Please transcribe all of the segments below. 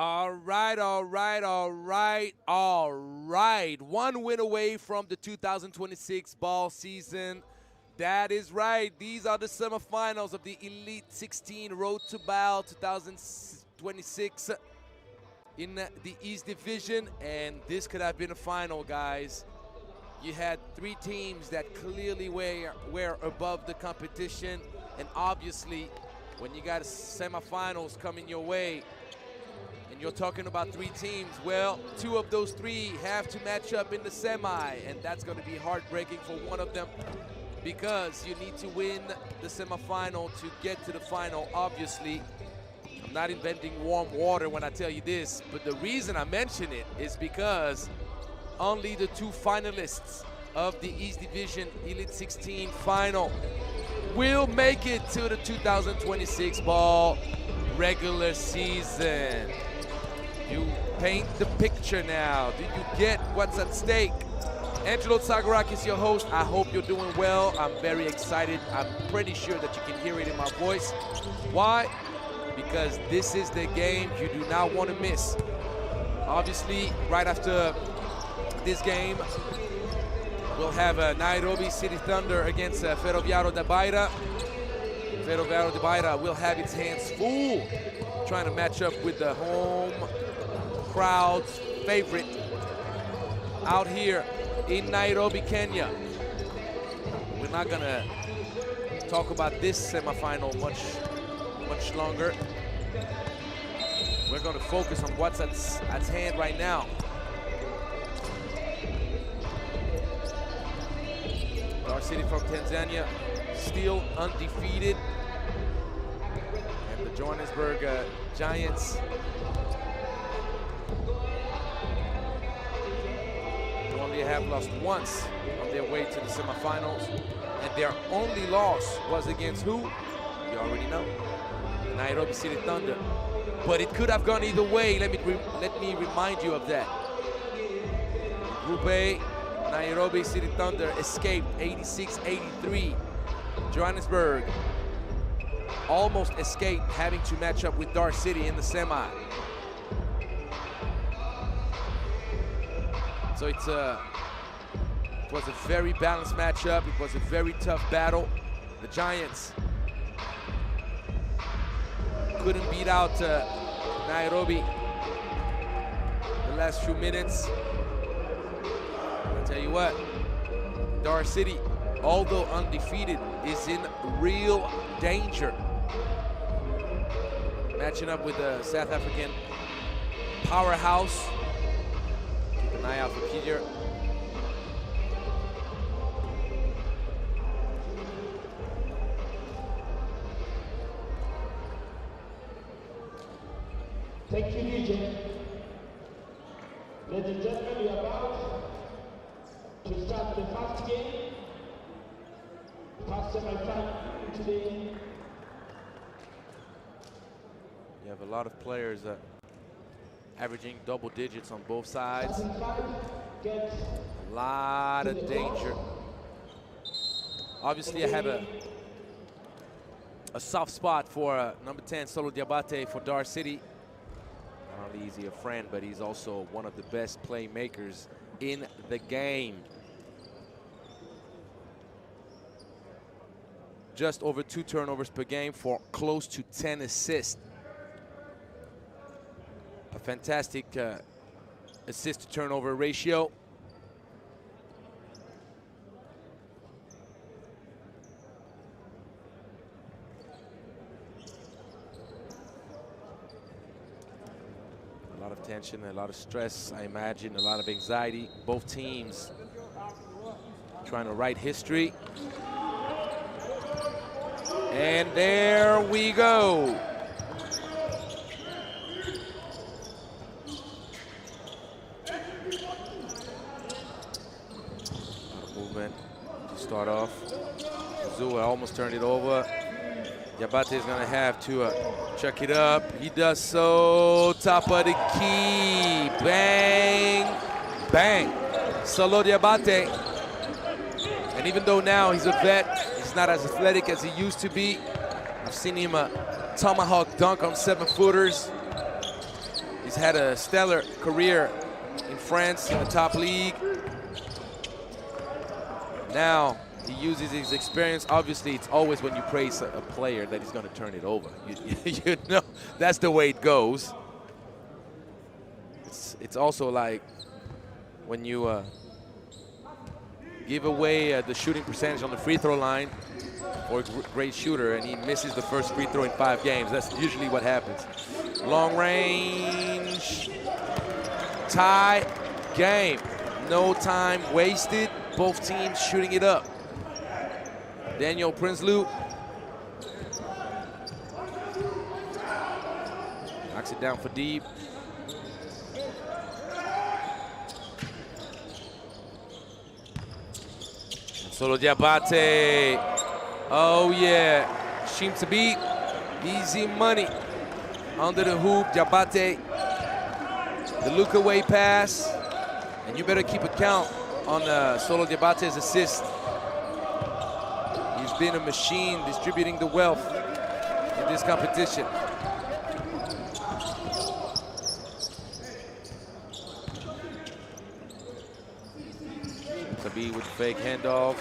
All right, all right, all right, all right. One win away from the 2026 ball season. That is right. These are the semifinals of the Elite 16 Road to B.A.L 2026 in the East Division. And this could have been a final, guys. You had three teams that clearly were above the competition. And obviously, when you got semifinals coming your way, and you're talking about three teams, well, two of those three have to match up in the semi, and that's going to be heartbreaking for one of them because you need to win the semifinal to get to the final, obviously. I'm not inventing warm water when I tell you this, but the reason I mention it is because only the two finalists of the East Division Elite 16 final will make it to the 2026 ball regular season. You paint the picture now. Do you get what's at stake? Angelo Tsagarakis, your host. I hope you're doing well. I'm very excited. I'm pretty sure that you can hear it in my voice. Why? Because this is the game you do not want to miss. Obviously, right after this game, we'll have Nairobi City Thunder against Ferroviário da Beira. Ferroviário da Beira will have its hands full trying to match up with the home crowd's favorite out here in Nairobi, Kenya. We're not gonna talk about this semifinal much longer. We're gonna focus on what's at hand right now. Dar City from Tanzania, still undefeated. And the Johannesburg Giants only have lost once on their way to the semifinals. And their only loss was against who? You already know, the Nairobi City Thunder. But it could have gone either way. Let me remind you of that. Group A, Nairobi City Thunder escaped 86-83. Johannesburg almost escaped having to match up with Dar City in the semi. So it was a very balanced matchup. It was a very tough battle. The Giants couldn't beat out Nairobi the last few minutes. I'll tell you what, Dar City, although undefeated, is in real danger. Matching up with the South African powerhouse. Keep an eye out for Peter. Thank you, DJ. Ladies and gentlemen, we are about to start the first game. First semi-final today. You have a lot of players averaging double digits on both sides. A lot of danger. Obviously, I have a soft spot for number 10, Solo Diabate for Dar City. Not only is he a friend, but he's also one of the best playmakers in the game. Just over 2 turnovers per game for close to 10 assists. A fantastic assist-to-turnover ratio. A lot of tension, a lot of stress, I imagine, a lot of anxiety. Both teams trying to write history. And there we go. Movement to start off. Zua almost turned it over. Diabate is going to have to check it up. He does so. Top of the key. Bang. Bang. Solo Diabate. And even though now he's a vet, he's not as athletic as he used to be. I've seen him tomahawk dunk on 7-footers. He's had a stellar career in France in the top league. Now he uses his experience. Obviously, it's always when you praise a player that he's going to turn it over. You know, that's the way it goes. It's also like when you give away the shooting percentage on the free throw line for a great shooter and he misses the first free throw in 5 games. That's usually what happens. Long range, tie game. No time wasted. Both teams shooting it up. Daniel Prinsloo knocks it down for deep. Solo Diabate. Oh yeah, Shim to beat. Easy money. Under the hoop, Diabate. The look away pass. And you better keep a count on Solo Diabate's assist. He's been a machine distributing the wealth in this competition. Tabi with the fake handoff.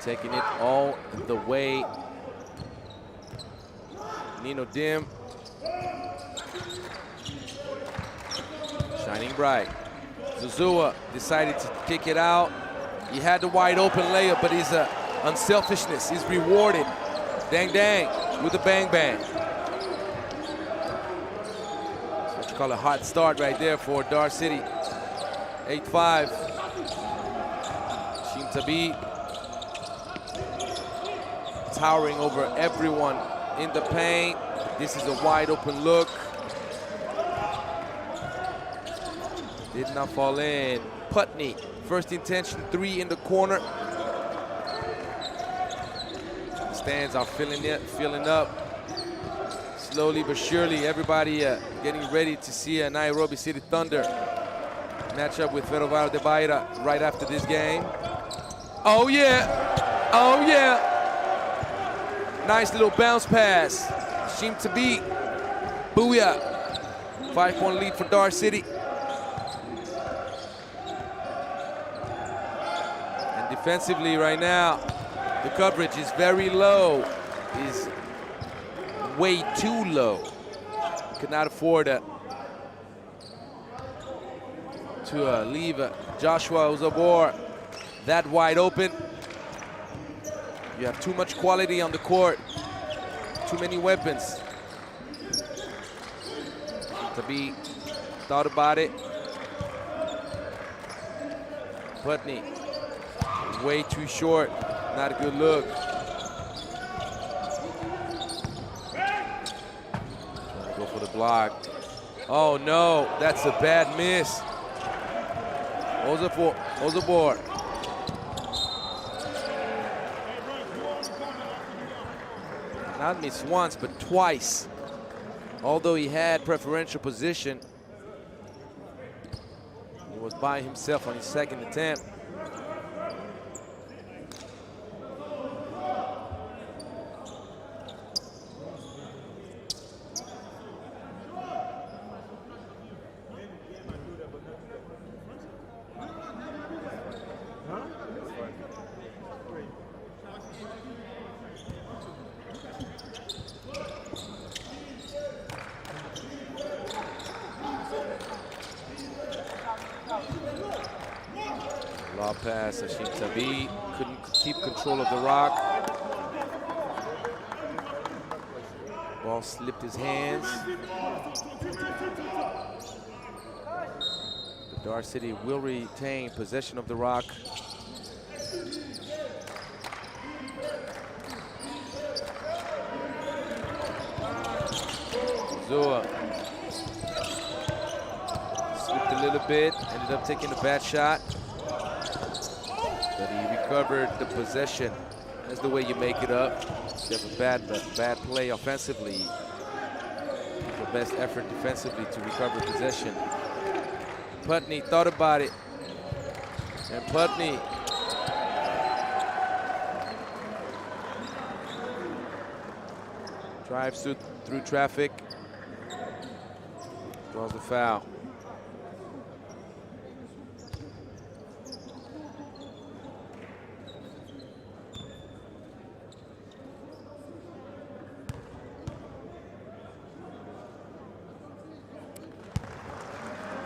Taking it all the way. Nino Dim. Shining bright. Zuzua decided to kick it out. He had the wide open layup, but his unselfishness is rewarded. Dang dang with the bang bang. That's what you call a hot start right there for DAR City. 8-5. Shim Tabi towering over everyone in the paint. This is a wide open look. Did not fall in. Putney, first intention 3 in the corner. Stands are filling up. Slowly but surely, everybody getting ready to see a Nairobi City Thunder match up with Ferroviário de Beira right after this game. Oh yeah, oh yeah. Nice little bounce pass. Shim Tabi. Booyah. 5-point lead for DAR City. And defensively right now, the coverage is very low. Is way too low. Could not afford to leave Joshua Uzabor that wide open. You have too much quality on the court. Too many weapons. Tabi thought about it. Putney, way too short. Not a good look. Go for the block. Oh no, that's a bad miss. Uzabor. Not missed once, but twice. Although he had preferential position, he was by himself on his second attempt. Lob pass, Shim Tabi couldn't keep control of the rock. Ball slipped his hands. The DAR City will retain possession of the rock. Zua slipped a little bit, ended up taking a bad shot. But he recovered the possession. That's the way you make it up. You have a bad play offensively. Your best effort defensively to recover possession. Putney thought about it. And Putney. Drives through traffic. Draws the foul.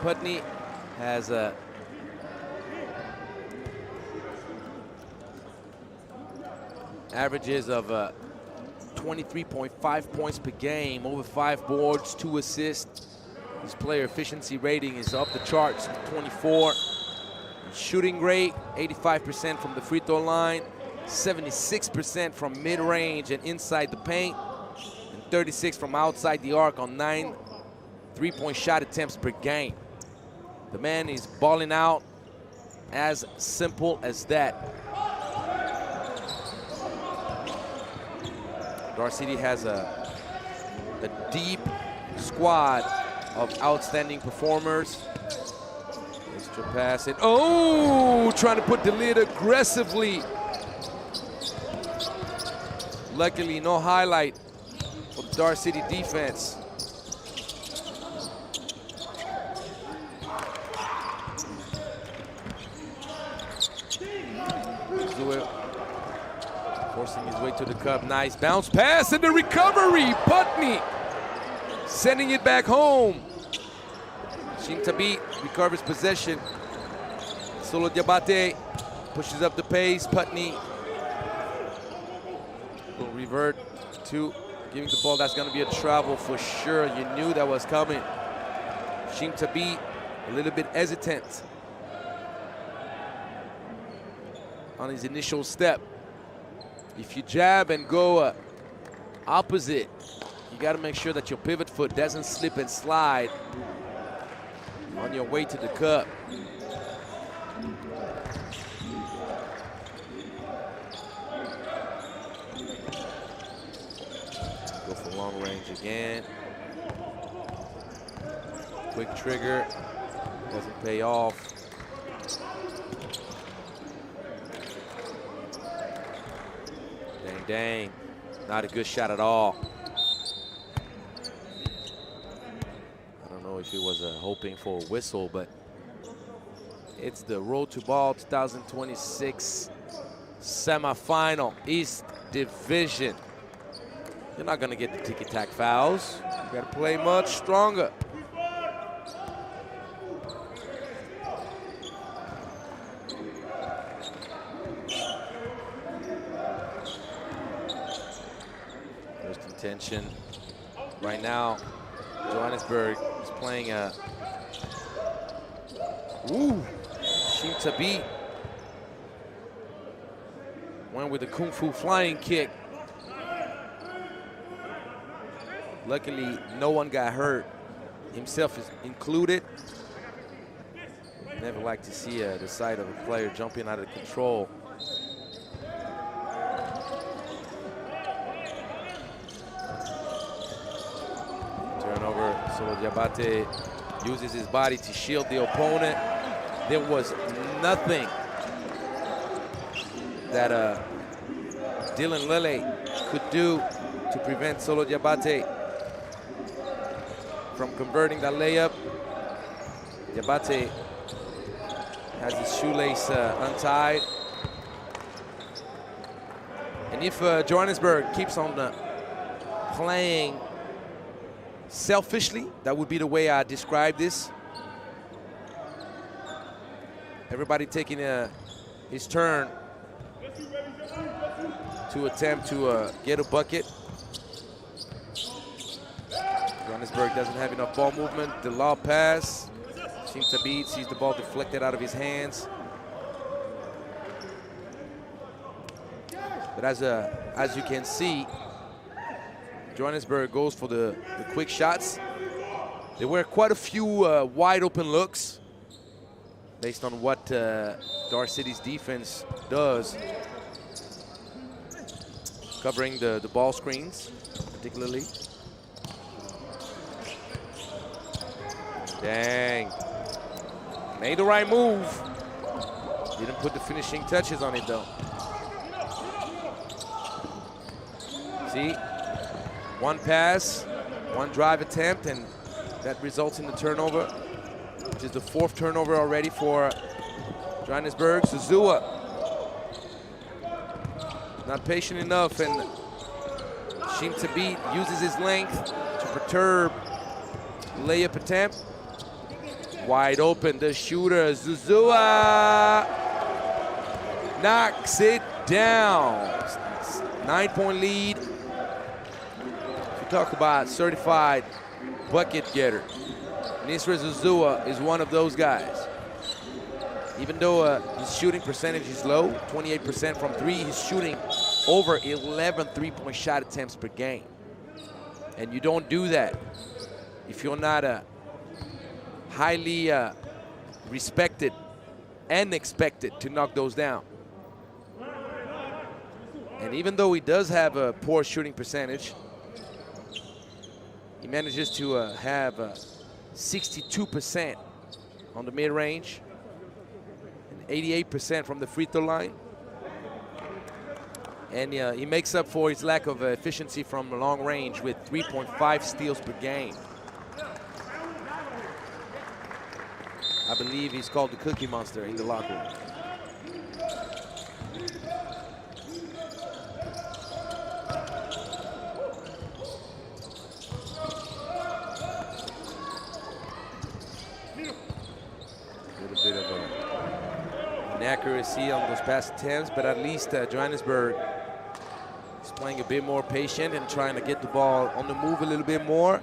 Putney has a averages of 23.5 points per game, over 5 boards, 2 assists. His player efficiency rating is up the charts, 24. Shooting rate, 85% from the free throw line, 76% from mid-range and inside the paint, and 36 from outside the arc on 9 3-point shot attempts per game. The man is balling out, as simple as that. DAR City has a deep squad of outstanding performers. Extra pass and trying to put the lid aggressively. Luckily, no highlight for the DAR City defense. Forcing his way to the cup. Nice bounce pass and the recovery. Putney sending it back home. Shintabi recovers possession. Solo Diabate pushes up the pace. Putney will revert to giving the ball. That's going to be a travel for sure. You knew that was coming. Shintabi a little bit hesitant on his initial step. If you jab and go opposite, you got to make sure that your pivot foot doesn't slip and slide on your way to the cup. Go for long range again. Quick trigger, doesn't pay off. Dang, not a good shot at all. I don't know if he was hoping for a whistle, but it's the Road to Ball 2026 semifinal, East Division. You're not gonna get the ticky-tack fouls. You gotta play much stronger. Tension right now. Johannesburg is playing a Shintabi went with a kung fu flying kick. Luckily, no one got hurt, himself is included. Never like to see the sight of a player jumping out of control. Solo Diabate uses his body to shield the opponent. There was nothing that Dylan Lele could do to prevent Solo Diabate from converting that layup. Diabate has his shoelace untied. And if Johannesburg keeps on playing selfishly, that would be the way I describe this. Everybody taking his turn to attempt to get a bucket. Johannesburg doesn't have enough ball movement. The lob pass. Shintabi sees the ball deflected out of his hands. But as you can see, Johannesburg goes for the quick shots. There were quite a few wide open looks based on what DAR City's defense does, covering the ball screens particularly. Dang. Made the right move. Didn't put the finishing touches on it though. See, one pass, one drive attempt, and that results in the turnover, which is the 4th turnover already for Johannesburg. Zuzua not patient enough, and Shim Tabit uses his length to perturb layup attempt. Wide open, the shooter, Zuzua knocks it down. 9-point lead. If you talk about certified bucket getter, Nisra Zuzua is one of those guys. Even though his shooting percentage is low, 28% from 3, he's shooting over 11 3-point shot attempts per game. And you don't do that if you're not a highly respected and expected to knock those down. And even though he does have a poor shooting percentage, he manages to have 62% on the mid-range and 88% from the free throw line. And he makes up for his lack of efficiency from long range with 3.5 steals per game. I believe he's called the Cookie Monster in the locker room. A little bit of inaccuracy on those pass attempts, but at least Johannesburg is playing a bit more patient and trying to get the ball on the move a little bit more.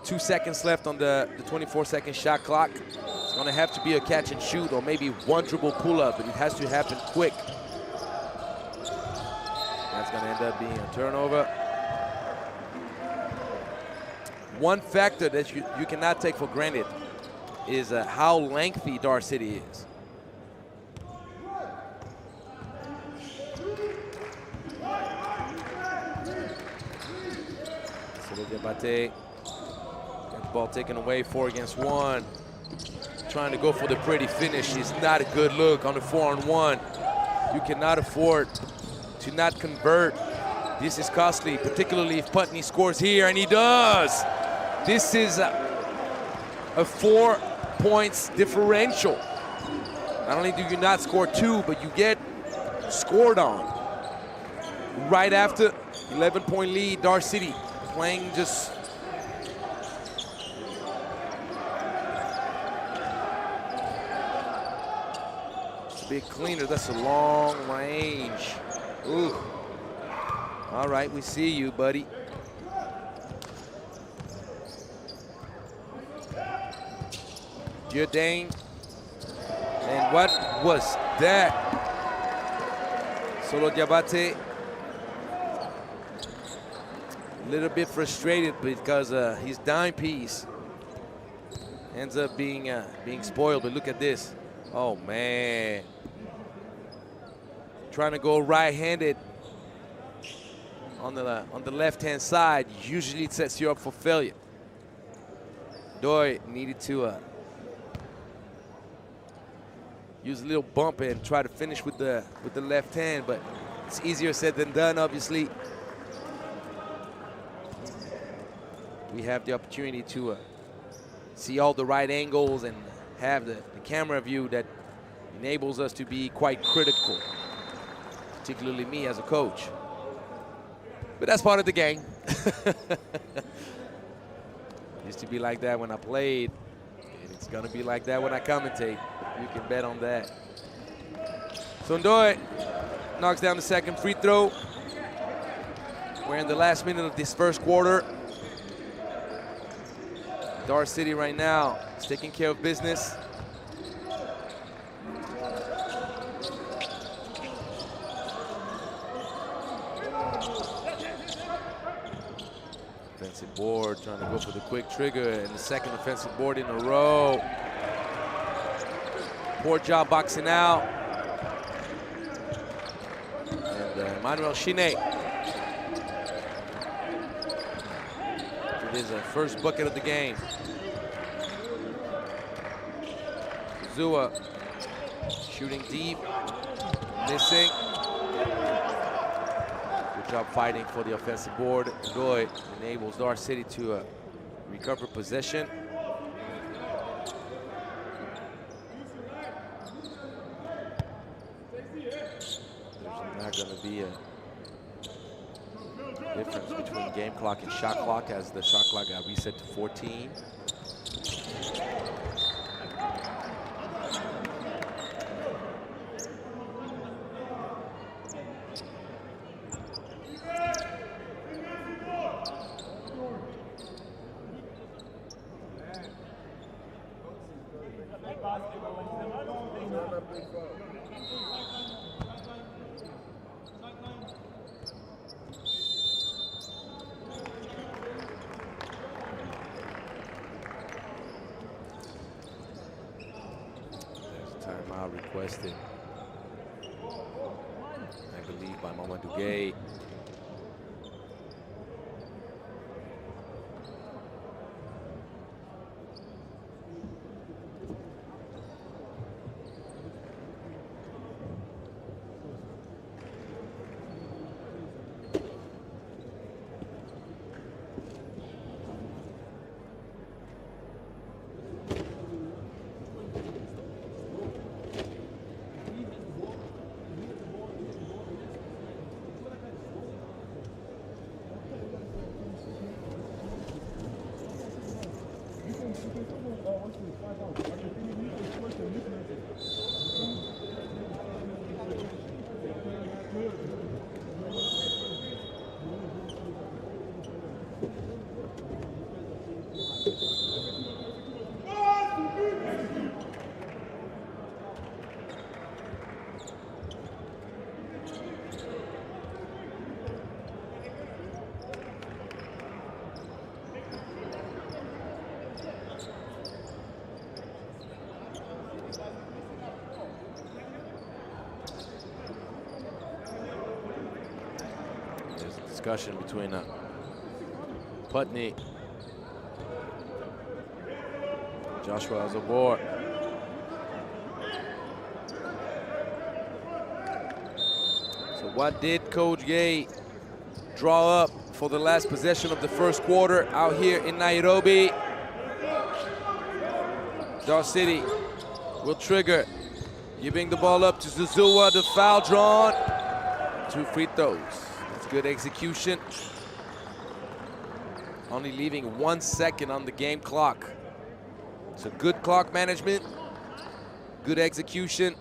2 seconds left on the 24-second shot clock. It's going to have to be a catch and shoot or maybe one dribble pull-up, but it has to happen quick. That's going to end up being a turnover. One factor that you cannot take for granted is how lengthy DAR City is. Got the ball taken away, 4 against 1. Trying to go for the pretty finish is not a good look on the 4-on-1. You cannot afford to not convert. This is costly, particularly if Putney scores here, and he does. This is a 4 points differential. Not only do you not score 2, but you get scored on. Right after 11-point lead, DAR City playing just a bit cleaner. That's a long range. Ooh. All right, we see you, buddy. Jordan. And what was that? Solo Diabate. A little bit frustrated because his dime piece ends up being spoiled. But look at this. Oh, man. Trying to go right-handed on the left-hand side usually sets you up for failure. Doi needed to use a little bump and try to finish with the left hand, but it's easier said than done, obviously. We have the opportunity to see all the right angles and have the camera view that enables us to be quite critical, particularly me as a coach. But that's part of the game. Used to be like that when I played, and it's gonna be like that when I commentate. You can bet on that. So Ndoye knocks down the second free throw. We're in the last minute of this first quarter. DAR City right now is taking care of business. Offensive board, trying to go for the quick trigger, and the second offensive board in a row. Poor job boxing out. And Emmanuel Shine. It is a first bucket of the game. Zua Shooting deep, missing. Good job fighting for the offensive board. Roy enables DAR City to recover possession. There's not going to be a difference between game clock and shot clock, as the shot clock got reset to 14. Timeout requested, I believe, by Mamadou Gueye. Discussion between Putney, Joshua Azabor. So what did Coach Gueye draw up for the last possession of the first quarter out here in Nairobi? DAR City will trigger, giving the ball up to Zuzua, the foul drawn. 2 free throws. Good execution. Only leaving 1 second on the game clock. So good clock management, good execution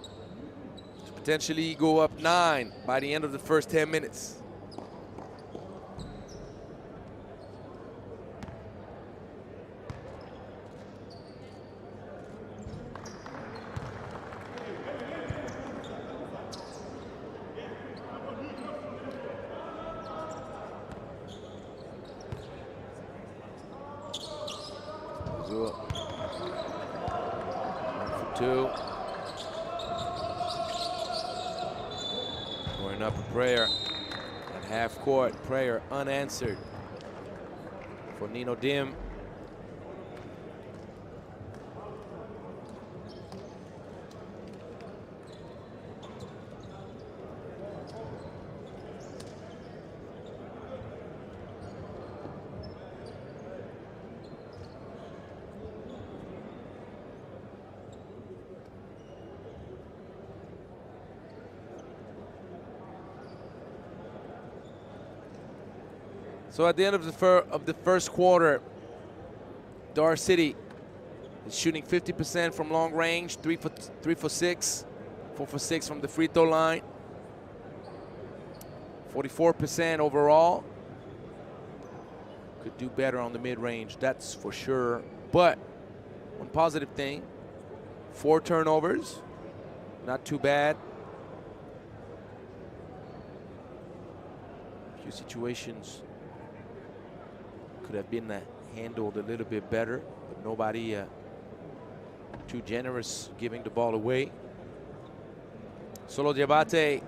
to potentially go up 9 by the end of the first 10 minutes. Prayer unanswered for Nino Dim. So at the end of the first quarter, DAR City is shooting 50% from long range, 3 for 6, 4 for 6 from the free throw line, 44% overall. Could do better on the mid-range, that's for sure. But one positive thing, 4 turnovers, not too bad. A few situations could have been handled a little bit better, but nobody too generous giving the ball away. Solo Diabate,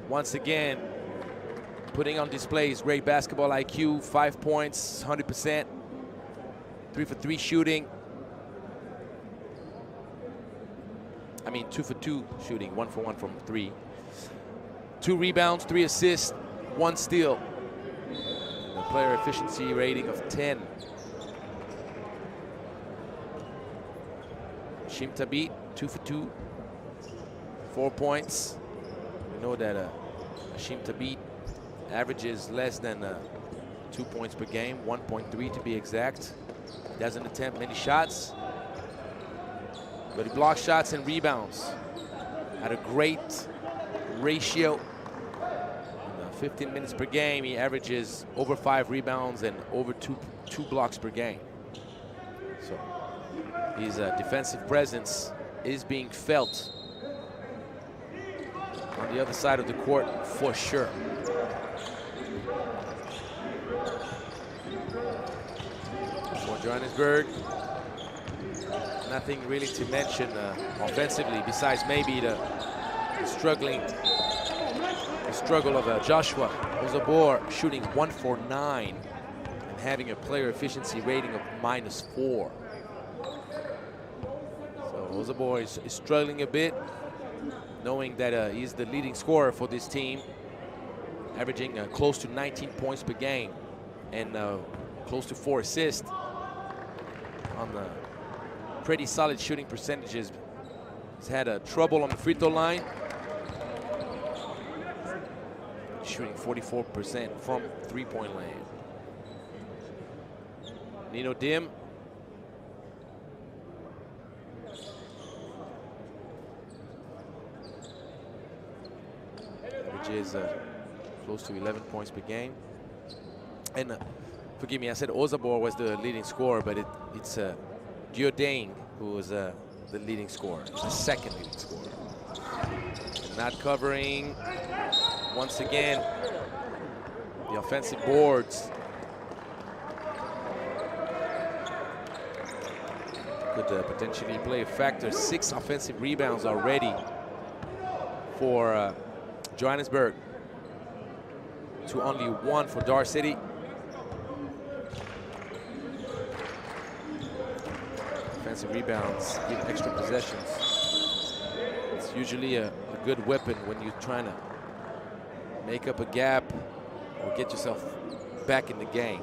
once again, putting on display his great basketball IQ, 5 points, 100%, 3 for 3 shooting. I mean, 2 for 2 shooting, 1 for 1 from 3. 2 rebounds, 3 assists, 1 steal. And a player efficiency rating of 10. Hashim Thabit, 2 for 2, 4 points. We know that Hashim Thabit averages less than 2 points per game, 1.3 to be exact. Doesn't attempt many shots, but he blocks shots and rebounds at a great ratio. In 15 minutes per game, he averages over 5 rebounds and over two blocks per game. So his defensive presence is being felt on the other side of the court for sure. For Johannesburg, nothing really to mention offensively besides maybe the struggle of Joshua Ozabor shooting 1 for 9 and having a player efficiency rating of -4. So Ozabor is struggling a bit, knowing that he's the leading scorer for this team, averaging close to 19 points per game and close to 4 assists on the pretty solid shooting percentages. He's had trouble on the free throw line, shooting 44% from three-point land. Nino Dim. Averages close to 11 points per game. And forgive me, I said Ozabor was the leading scorer, but it's Diodane who was the leading scorer. He's the second leading scorer. And not covering, once again, the offensive boards. Could potentially play a factor. 6 offensive rebounds already for Johannesburg to only 1 for DAR City. Offensive rebounds give extra possessions. It's usually a good weapon when you're trying to make up a gap or get yourself back in the game.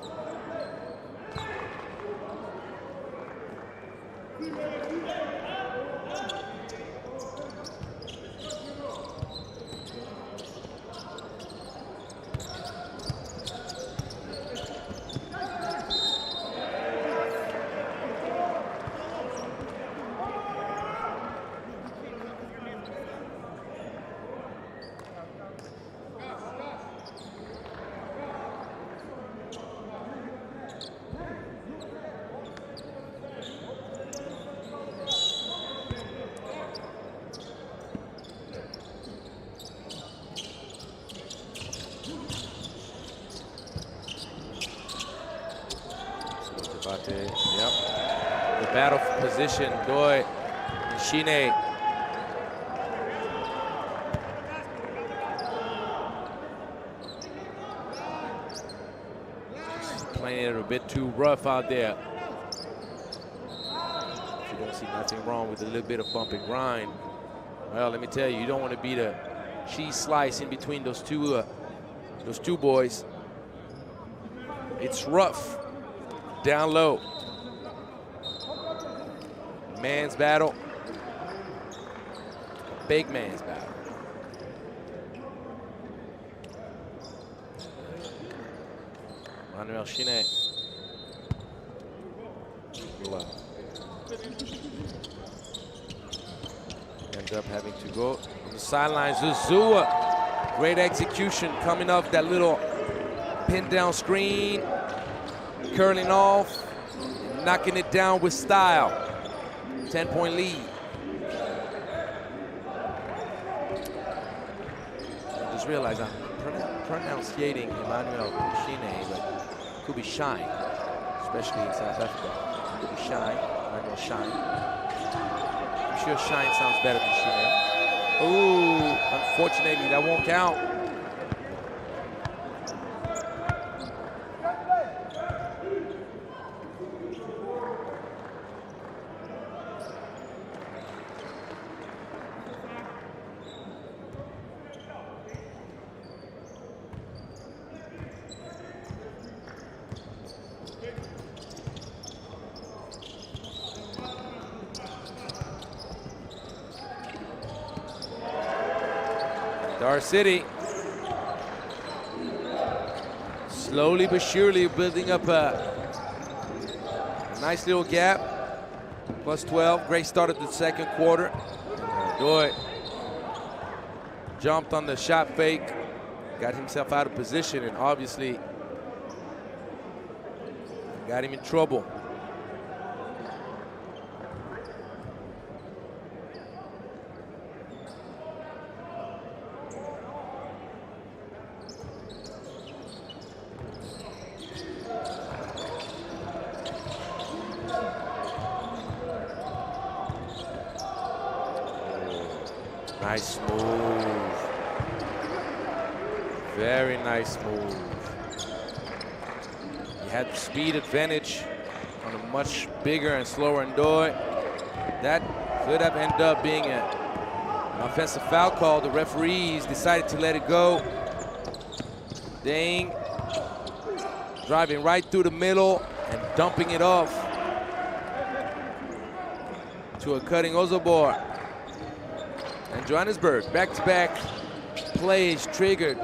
Yep. The battle for position, Doi and Shine. Just playing it a bit too rough out there. You don't see nothing wrong with a little bit of bump and grind. Well, let me tell you, you don't want to be the cheese slice in between those two boys. It's rough. Down low. Man's battle. Big man's battle. Manuel Shine. Ends up having to go on the sidelines. Zuzua. Great execution coming off that little pin down screen. Curling off, knocking it down with style. 10-point lead. I just realized I'm pronunciating Emmanuel Shine, but it could be Shine, especially in South Africa. It could be Shine, Emmanuel Shine. I'm sure Shine sounds better than Shine. Ooh, unfortunately, that won't count. DAR City, slowly but surely building up a nice little gap. Plus 12, great start of the second quarter. Doit jumped on the shot fake, got himself out of position, and obviously got him in trouble. Nice move. Very nice move. He had the speed advantage on a much bigger and slower Ndoye. That could have ended up being an offensive foul call. The referees decided to let it go. Dang. Driving right through the middle and dumping it off to a cutting Ozobor. And Johannesburg, back-to-back plays triggered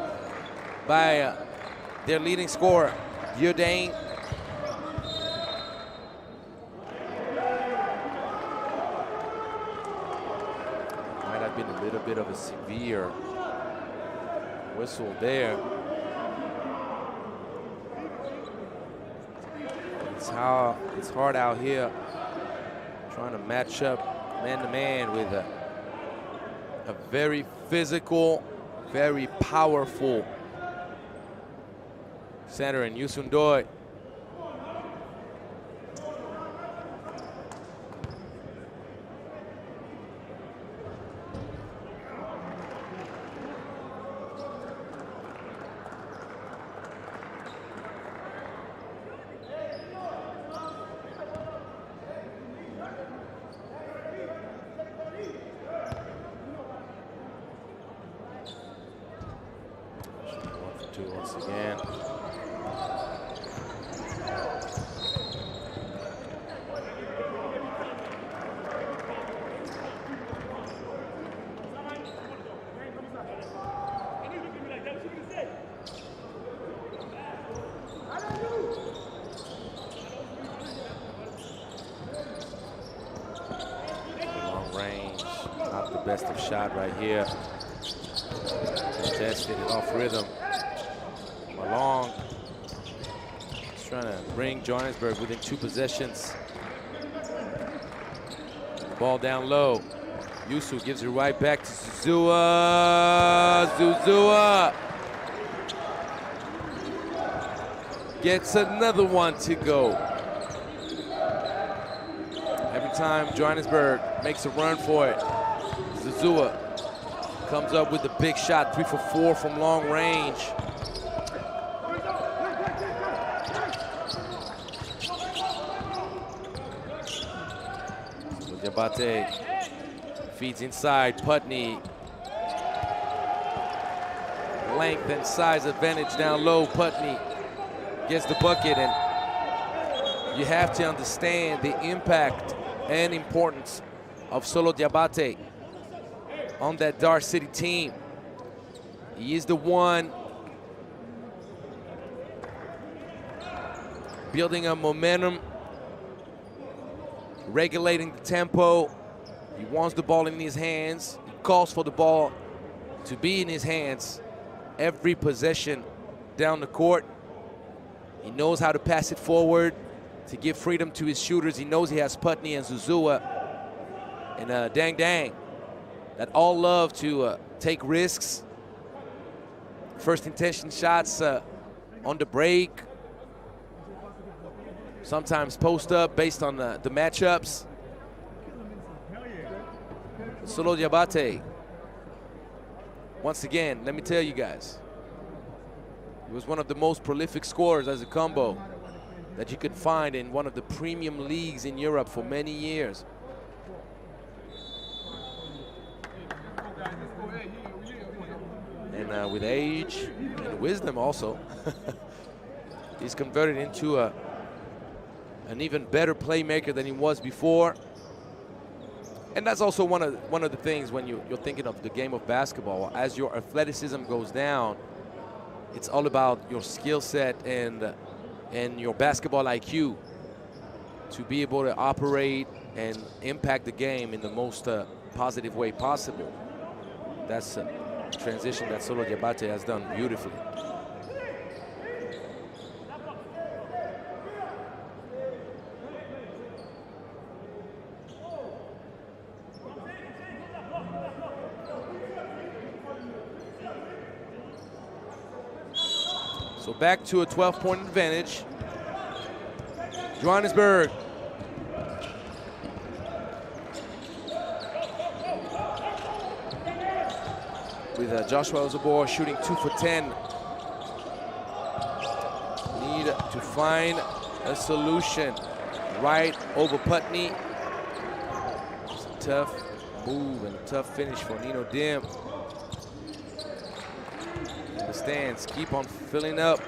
by their leading scorer, Dang. Might have been a little bit of a severe whistle there. It's hard out here trying to match up man-to-man with a very physical, very powerful center in Youssou Ndoye. Once again. Long range, not the best of shot right here. Contested it off rhythm. Long. He's trying to bring Johannesburg within 2 possessions. Ball down low. Youssou gives it right back to Zuzua. Zuzua gets another one to go. Every time Johannesburg makes a run for it, Zuzua comes up with a big shot, 3 for 4 from long range. Diabate feeds inside. Putney. Length and size advantage down low. Putney gets the bucket, and you have to understand the impact and importance of Solo Diabate on that DAR City team. He is the one building a momentum, regulating the tempo. He wants the ball in his hands. He calls for the ball to be in his hands every possession down the court. He knows how to pass it forward to give freedom to his shooters. He knows he has Putney and Zuzua and Dang that all love to take risks. First intention shots on the break. Sometimes post up based on the matchups. Solo Diabate, once again, let me tell you guys, he was one of the most prolific scorers as a combo that you could find in one of the premium leagues in Europe for many years. And with age and wisdom also, he's converted into an even better playmaker than he was before. And that's also one of the things when you're thinking of the game of basketball. As your athleticism goes down, it's all about your skill set and your basketball IQ to be able to operate and impact the game in the most positive way possible. That's a transition that Solo Diabate has done beautifully. So back to a 12-point advantage. Johannesburg. With Joshua Ozabor shooting 2 for 10. Need to find a solution. Right over Putney. It's a tough move and a tough finish for Nino Dim. The stands keep on filling up.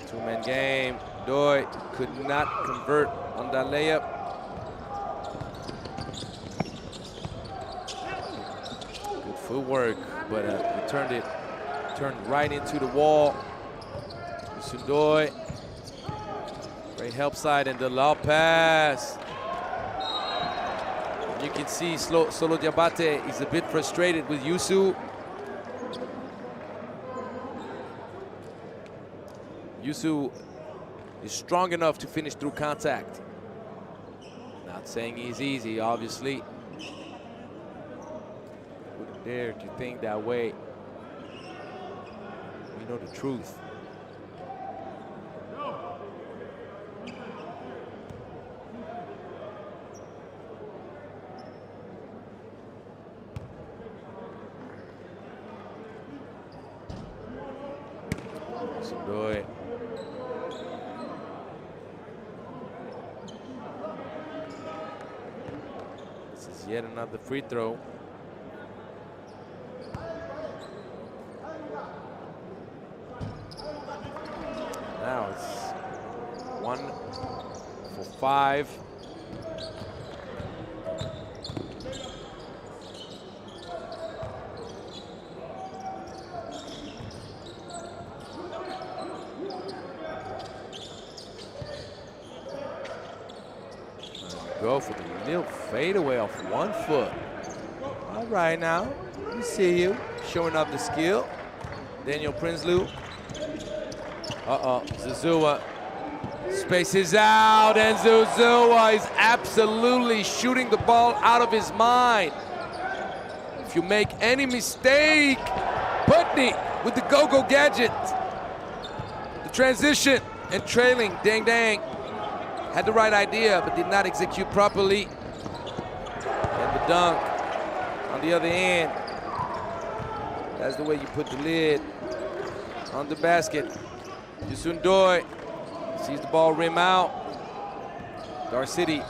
Two-man game. Doi could not convert on that layup. Good footwork, but he turned right into the wall. Sundoi. Great help side and the lob pass. You can see Solo Diabate is a bit frustrated with Yusu. Yusu is strong enough to finish through contact. Not saying he's easy, obviously. Wouldn't dare to think that way. We know the truth. Sundoi. This is yet another free throw. Now it's 1 for 5. Go for the little fadeaway off 1 foot. All right now, we see you showing up the skill. Daniel Prinsloo. Zuzua spaces out, and Zuzua is absolutely shooting the ball out of his mind. If you make any mistake, Putney with the go-go gadget. The transition and trailing, dang dang. Had the right idea, but did not execute properly. And the dunk on the other end. That's the way you put the lid on the basket. Yusundoi sees the ball rim out. Dar City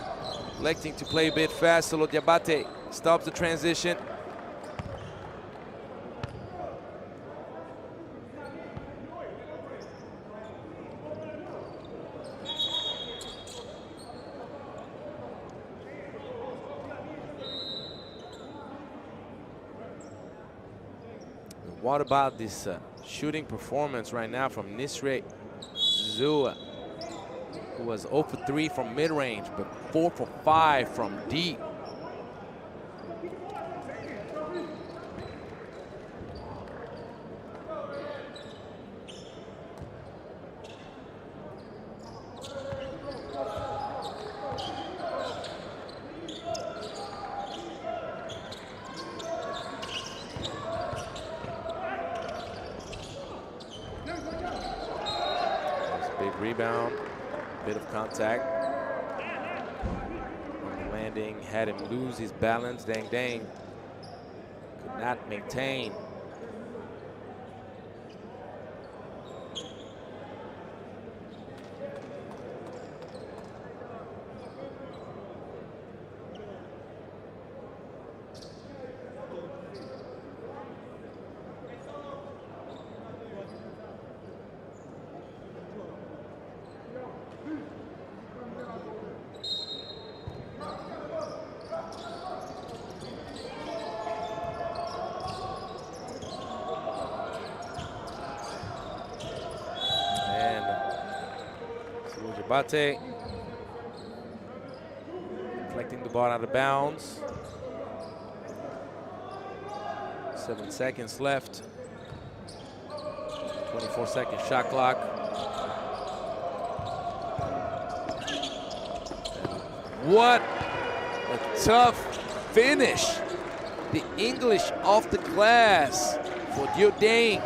electing to play a bit fast. Solo Diabate stops the transition. What about this shooting performance right now from Nisre Zua, who was 0 for 3 from mid-range, but 4 for 5 from deep. Rebound, bit of contact. On the landing, had him lose his balance. Dang dang. Could not maintain. Diabate deflecting the ball out of bounds. 7 seconds left. 24-second shot clock. What a tough finish. The English off the glass for Diodane.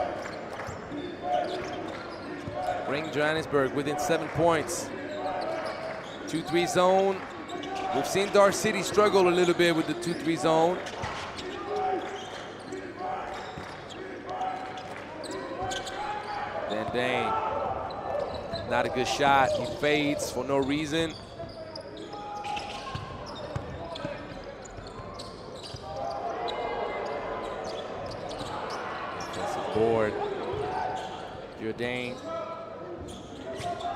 Bring Johannesburg within 7 points. 2-3 zone. We've seen DAR City struggle a little bit with the 2-3 zone. Then Dane, not a good shot. He fades for no reason. Defensive board. Jordan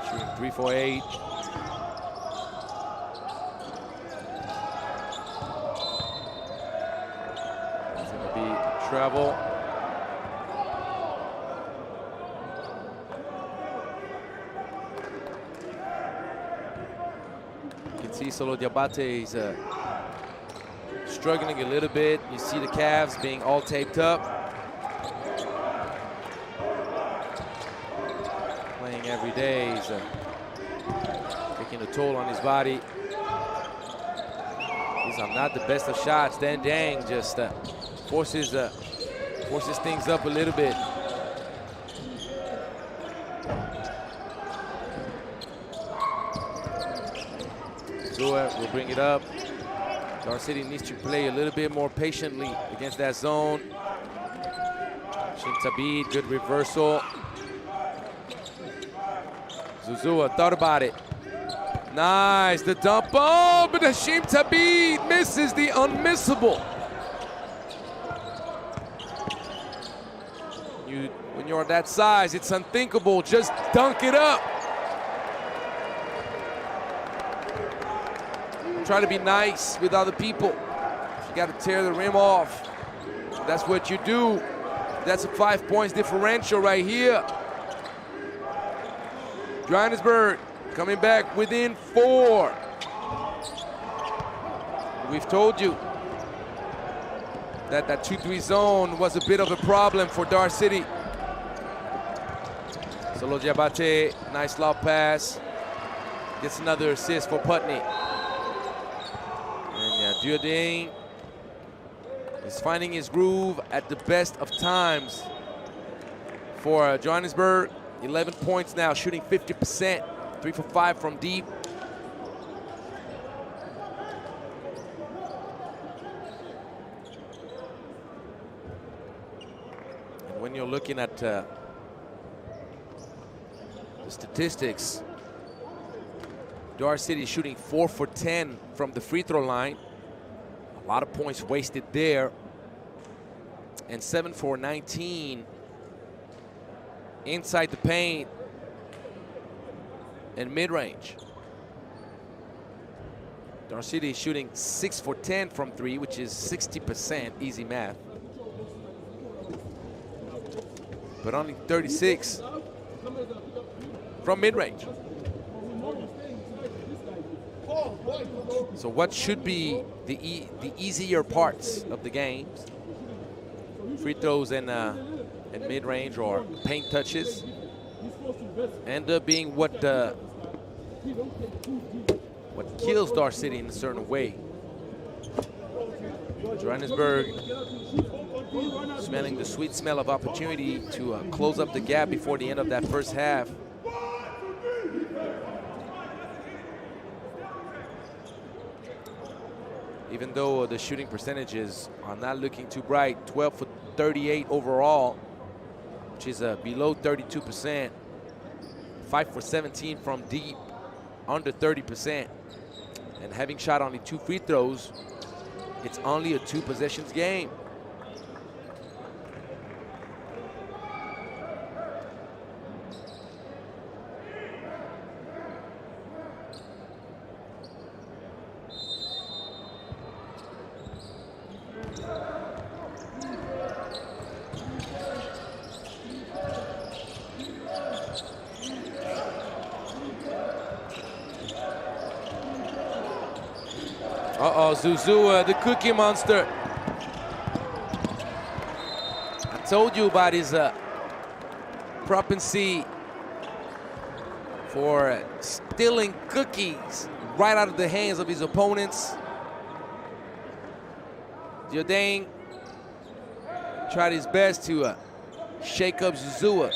shooting 3 for 8. It's gonna be travel. Solo Diabate is struggling a little bit. You see the calves being all taped up. Playing every day, he's taking a toll on his body. These are not the best of shots. Dan Dang just forces things up a little bit. Will bring it up. DAR City needs to play a little bit more patiently against that zone. Shintabid, good reversal. Zuzua thought about it. Nice, the dump. Oh, but Hashim Tabid misses the unmissable. When you're that size, it's unthinkable. Just dunk it up. Try to be nice with other people. You got to tear the rim off. That's what you do. That's a 5 points differential right here. Johannesburg coming back within 4. We've told you that 2-3 zone was a bit of a problem for DAR City. Solo Diabate, nice lob pass. Gets another assist for Putney. Diodane is finding his groove at the best of times for Johannesburg. 11 points now, shooting 50%, 3 for 5 from deep. And when you're looking at the statistics, DAR City shooting 4 for 10 from the free throw line. A lot of points wasted there. And 7 for 19 inside the paint and mid-range. DAR City is shooting 6 for 10 from 3, which is 60%, easy math. But only 36 from mid-range. So what should be the easier parts of the games? Free throws and mid-range or paint touches end up being what kills DAR City in a certain way. Johannesburg smelling the sweet smell of opportunity to close up the gap before the end of that first half. Even though the shooting percentages are not looking too bright, 12 for 38 overall, which is below 32%. 5 for 17 from deep, under 30%. And having shot only 2 free throws, it's only a 2 possessions game. Uh-oh, Zuzua, the Cookie Monster. I told you about his propensity for stealing cookies right out of the hands of his opponents. Jordan tried his best to shake up Zuzua.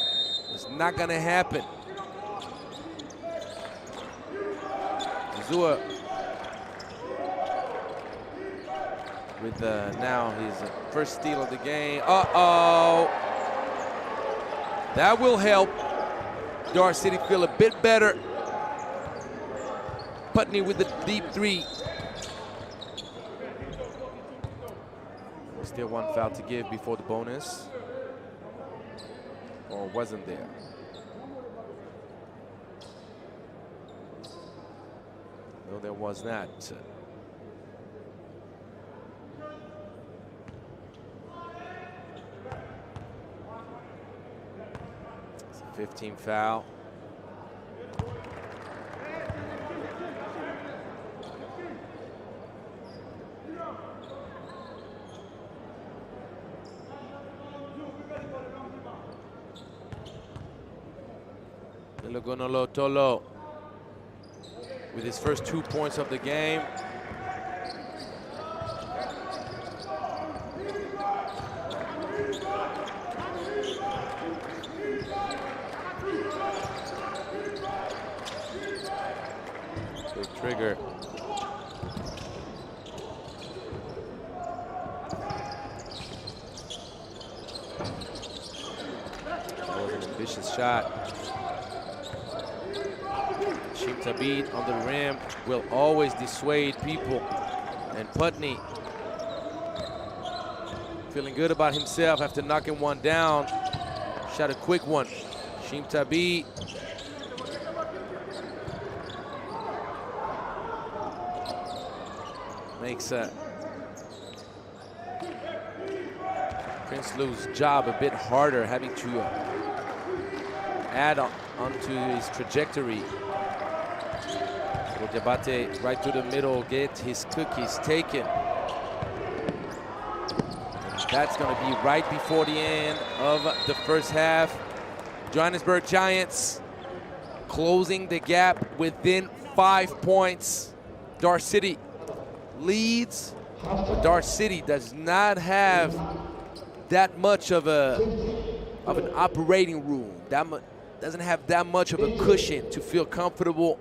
It's not gonna happen. Zuzua with now his first steal of the game. Uh-oh. That will help DAR City feel a bit better. Putney with the deep three. Still one foul to give before the bonus. Or wasn't there? No, there was not. It's a 15 foul. Logonolo Tolo with his first 2 points of the game. Big trigger. That was an ambitious shot. Tabit on the rim will always dissuade people. And Putney feeling good about himself after knocking one down. Shot a quick one. Shim Tabit. Makes Prince Lou's job a bit harder, having to add onto his trajectory. Diabate right through the middle, get his cookies taken. That's going to be right before the end of the first half. Johannesburg Giants closing the gap within 5 points. DAR City leads, but DAR City does not have that much of an operating room. Doesn't have that much of a cushion to feel comfortable.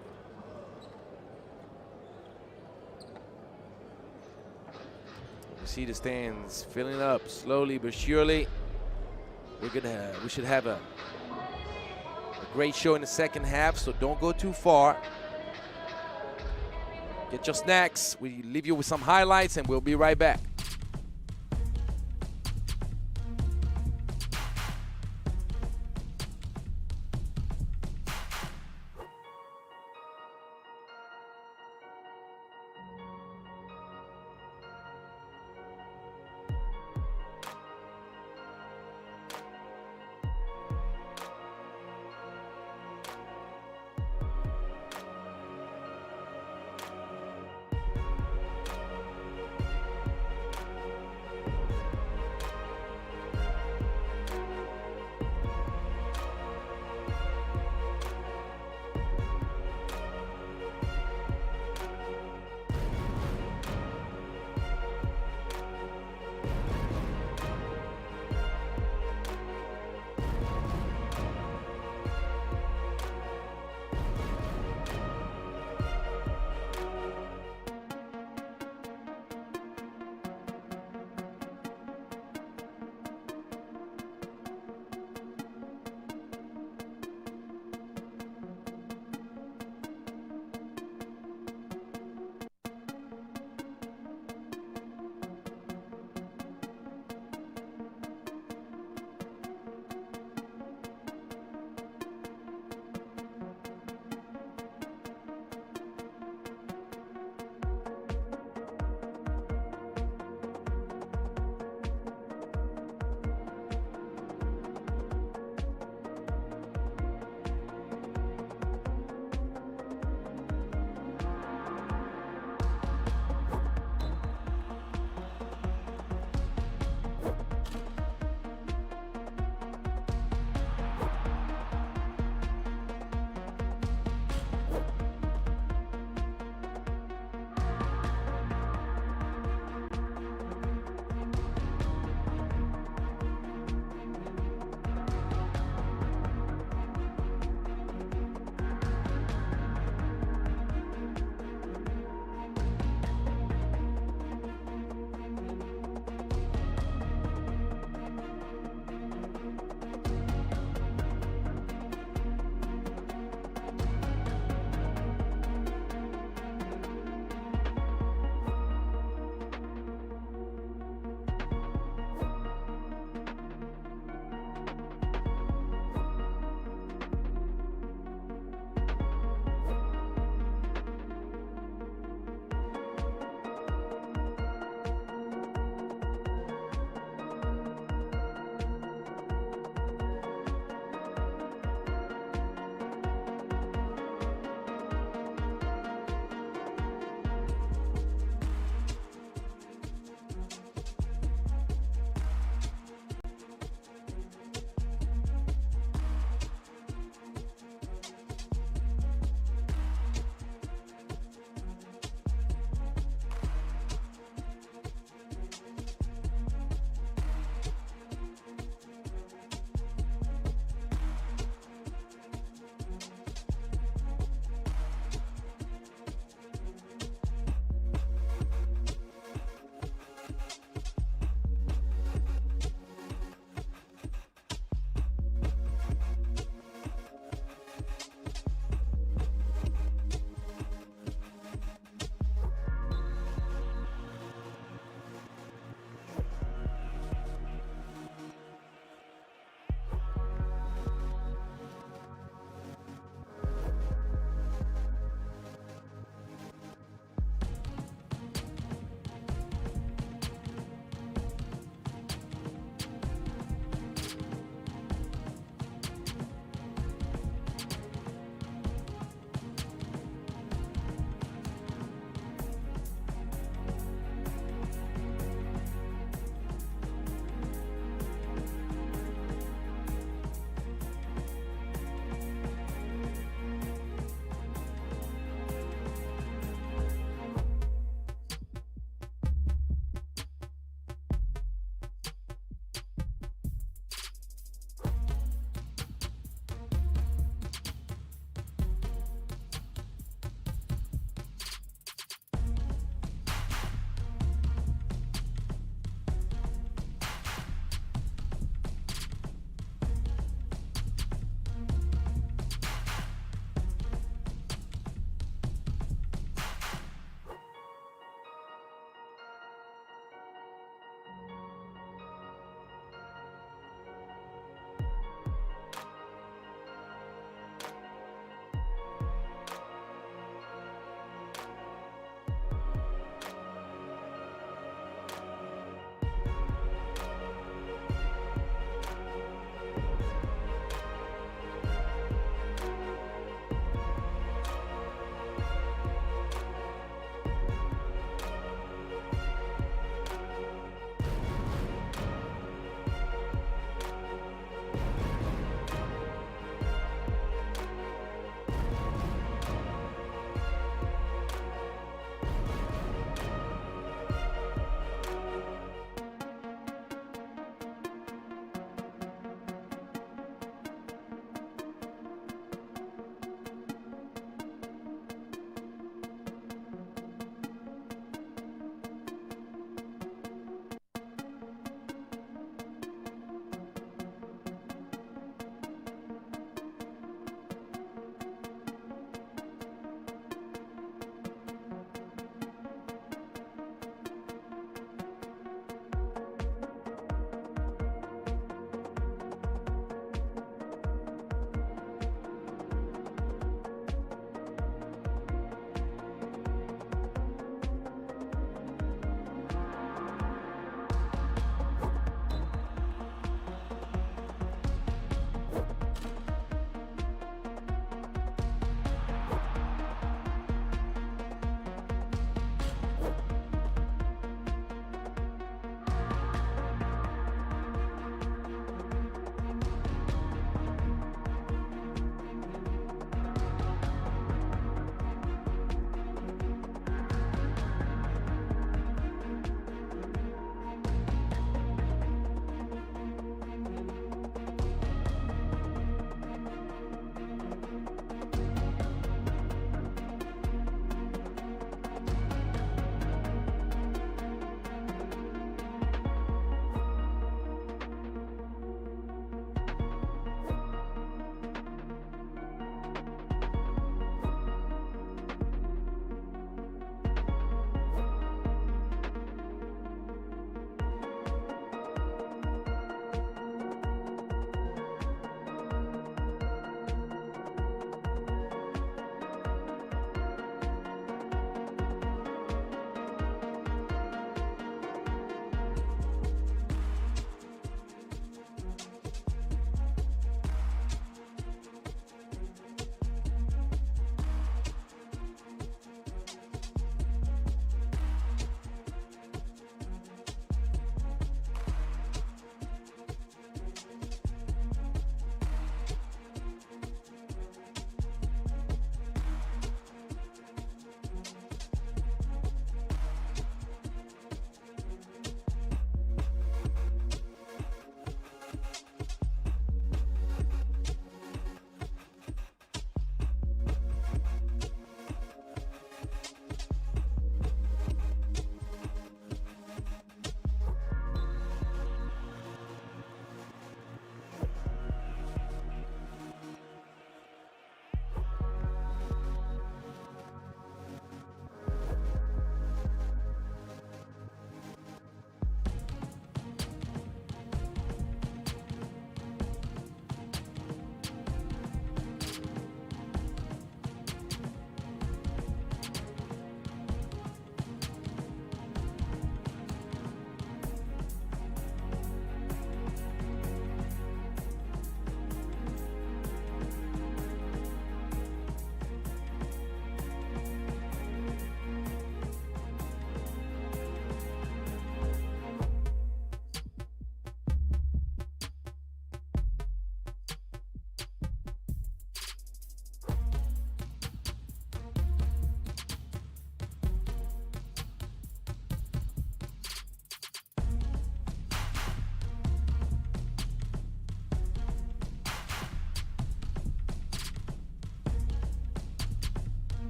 See the stands filling up slowly but surely. We should have a great show in the second half, so don't go too far. Get your snacks. We leave you with some highlights, and we'll be right back.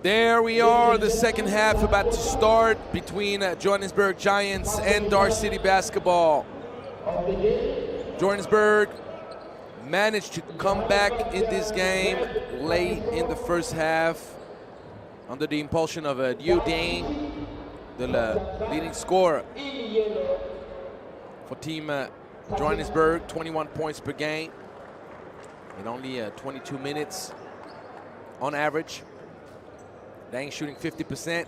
There we are, the second half about to start between Johannesburg Giants and DAR City Basketball. Johannesburg managed to come back in this game late in the first half under the impulsion of Dang, the leading scorer for Team Johannesburg, 21 points per game in only 22 minutes on average. Dang shooting 50%,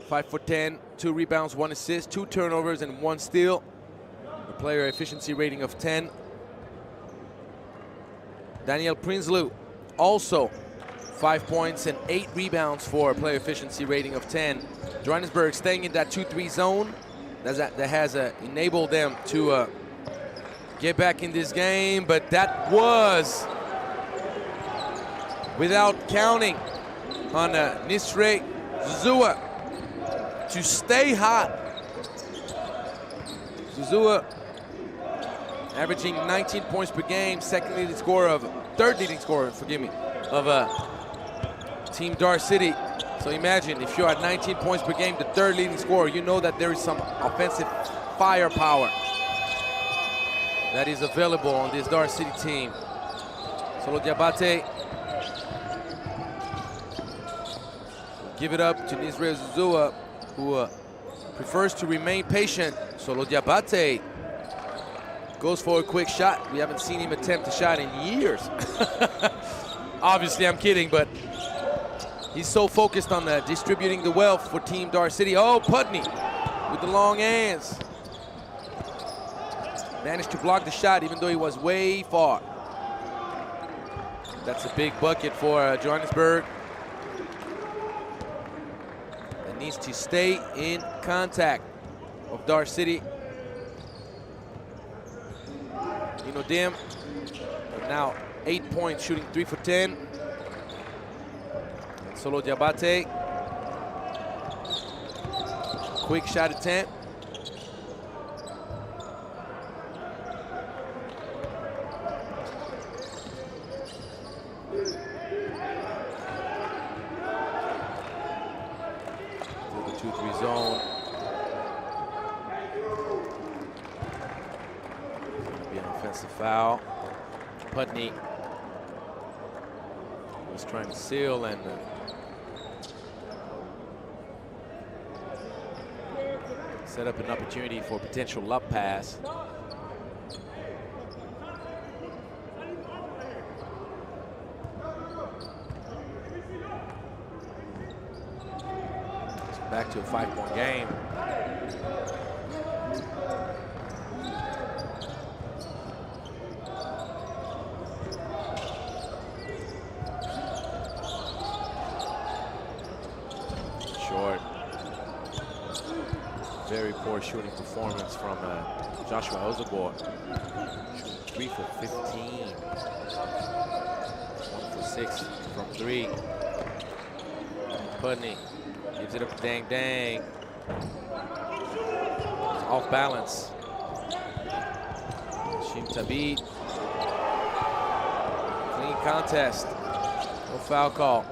5 for 10, 2 rebounds, 1 assist, 2 turnovers, and 1 steal. A player efficiency rating of 10. Daniel Prinsloo also 5 points and 8 rebounds for a player efficiency rating of 10. Johannesburg staying in that 2-3 zone that has enabled them to get back in this game, but that was without counting on Nisre Zuzua to stay hot. Zuzua averaging 19 points per game, third leading scorer, of Team DAR City. So imagine if you're at 19 points per game, the third leading scorer, you know that there is some offensive firepower that is available on this DAR City team. Solo Diabate give it up to Nisre Zuzua, who prefers to remain patient. Solo Diabate goes for a quick shot. We haven't seen him attempt a shot in years. Obviously, I'm kidding, but he's so focused on distributing the wealth for Team DAR City. Oh, Putney with the long hands. Managed to block the shot even though he was way far. That's a big bucket for Johannesburg. That needs to stay in contact of DAR City. Dino Dim, but now 8 points, shooting 3 for 10. And Solo Diabate, quick shot attempt. To the 2-3 zone. Offensive foul. Putney was trying to seal and set up an opportunity for a potential lob pass. Back to a 5-point game. Very poor shooting performance from Joshua Ozabor. 3 for 15. 1 for 6 from 3. Putney gives it up to Dang. Off balance. Shim Tabit. Clean contest. No foul call.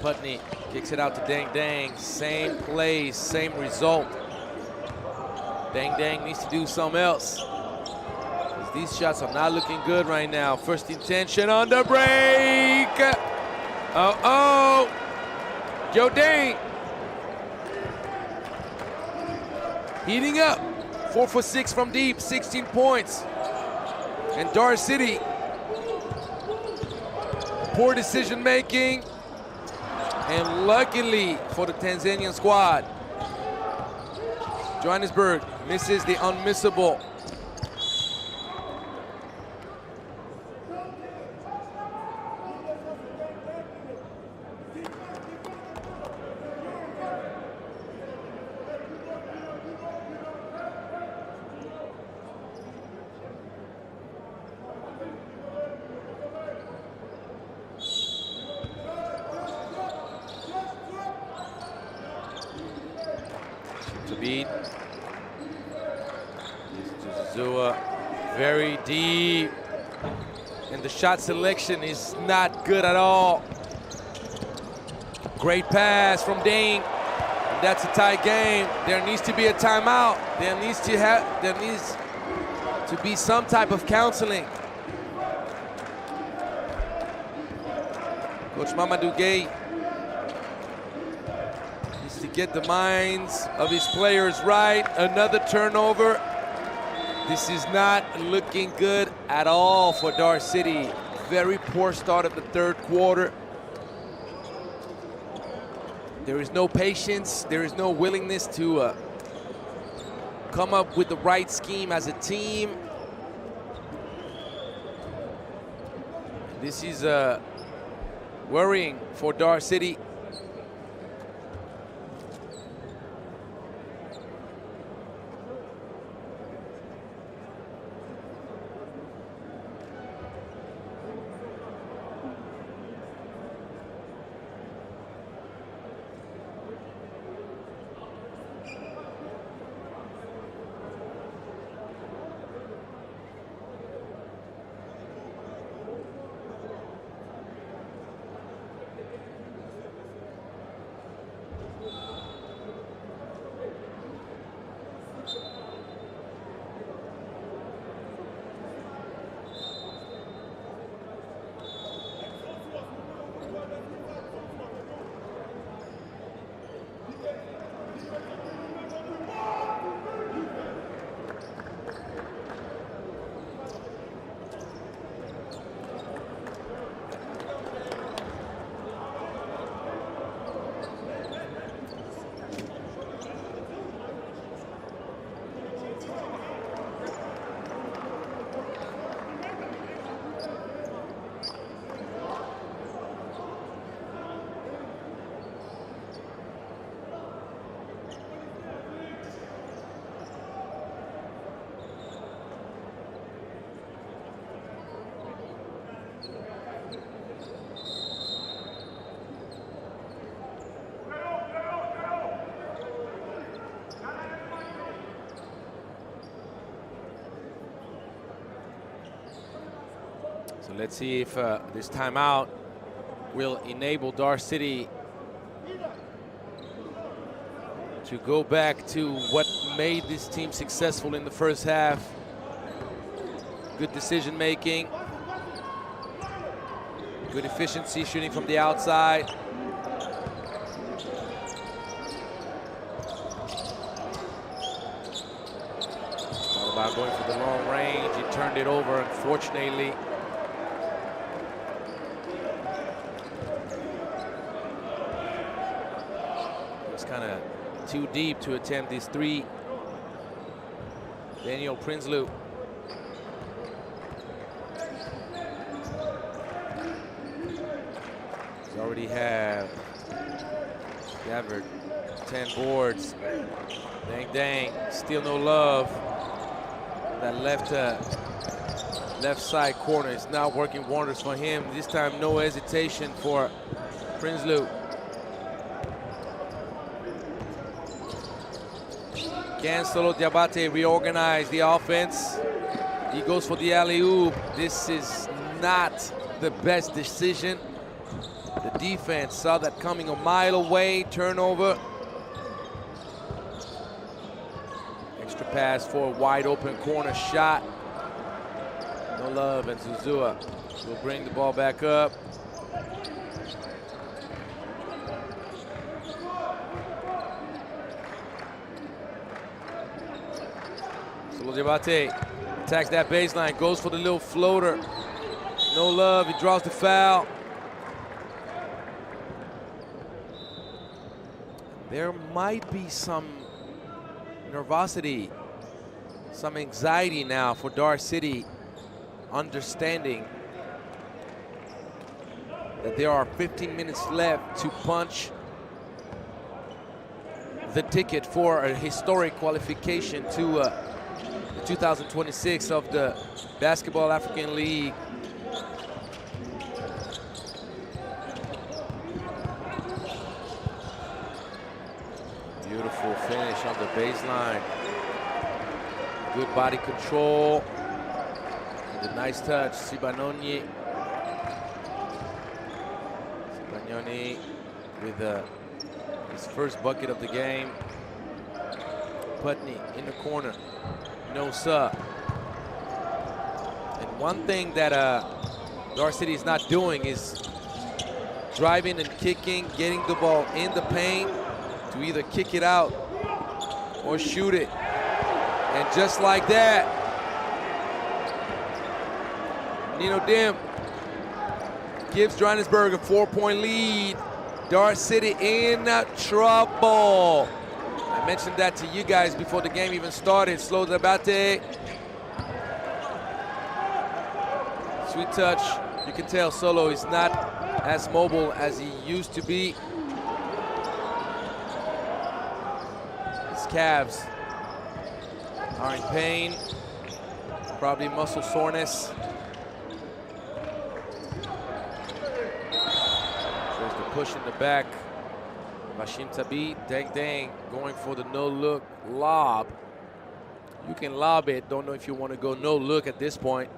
Putney kicks it out to Dang. Same plays, same result. Dang needs to do something else. These shots are not looking good right now. First intention on the break. Joe Dang heating up. 4 for 6 from deep, 16 points. And DAR City, poor decision making. And luckily for the Tanzanian squad, Johannesburg misses the unmissable. To beat. Zua very deep. And the shot selection is not good at all. Great pass from Dane. And that's a tie game. There needs to be a timeout. There needs to be some type of counseling. Coach Mamadou Gueye needs to get the minds of his players right. Another turnover. This is not looking good at all for DAR City. Very poor start of the third quarter. There is no patience. There is no willingness to come up with the right scheme as a team. This is worrying for DAR City. So let's see if this timeout will enable DAR City to go back to what made this team successful in the first half. Good decision making, good efficiency shooting from the outside. All about going for the long range. He turned it over, unfortunately. Kind of too deep to attempt these three. Daniel Prinsloo. He's already gathered 10 boards. Dang, still no love. That left side corner is now working wonders for him. This time no hesitation for Prinsloo. Can Solo Diabate reorganize the offense? He goes for the alley-oop. This is not the best decision. The defense saw that coming a mile away. Turnover. Extra pass for a wide open corner shot. No love, and Zuzua will bring the ball back up. Diabate attacks that baseline, goes for the little floater. No love, he draws the foul. There might be some nervosity, some anxiety now for DAR City, understanding that there are 15 minutes left to punch the ticket for a historic qualification to 2026 of the Basketball African League. Beautiful finish on the baseline. Good body control. And a nice touch, Sibanoni. with his first bucket of the game. Putney in the corner. No sir. And one thing that DAR City is not doing is driving and kicking, getting the ball in the paint to either kick it out or shoot it. And just like that, Nino Dim gives Johannesburg a 4-point lead. DAR City in trouble. I mentioned that to you guys before the game even started. Slow Zabate. Sweet touch. You can tell Solo is not as mobile as he used to be. His calves are in pain. Probably muscle soreness. There's the push in the back. Bashim Tabi, dang, going for the no-look lob. You can lob it. Don't know if you want to go no-look at this point.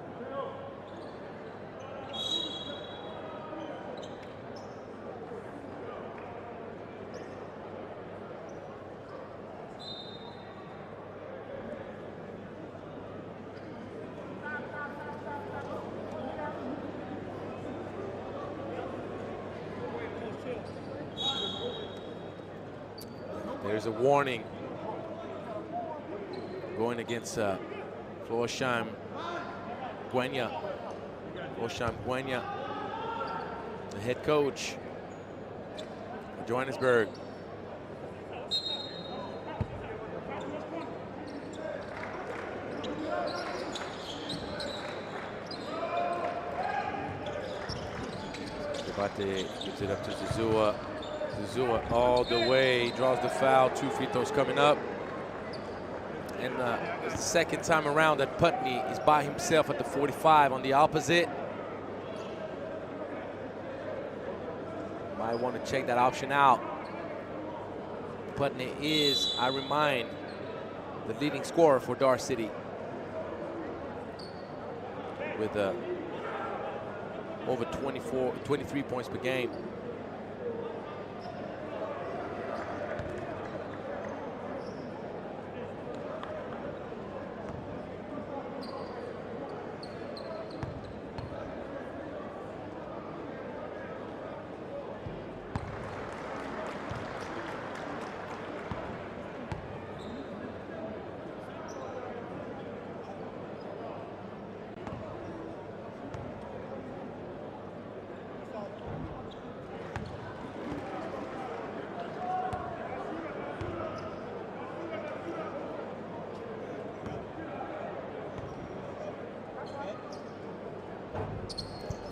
There's a warning going against Florsheim Guenya. Florsheim Guenya, the head coach of Johannesburg. Devate gives it up to Zuzua. Zuzua all the way, draws the foul, 2 free throws coming up. And the second time around that Putney is by himself at the 45 on the opposite. Might want to check that option out. Putney is, I remind, the leading scorer for DAR City with over 23 points per game.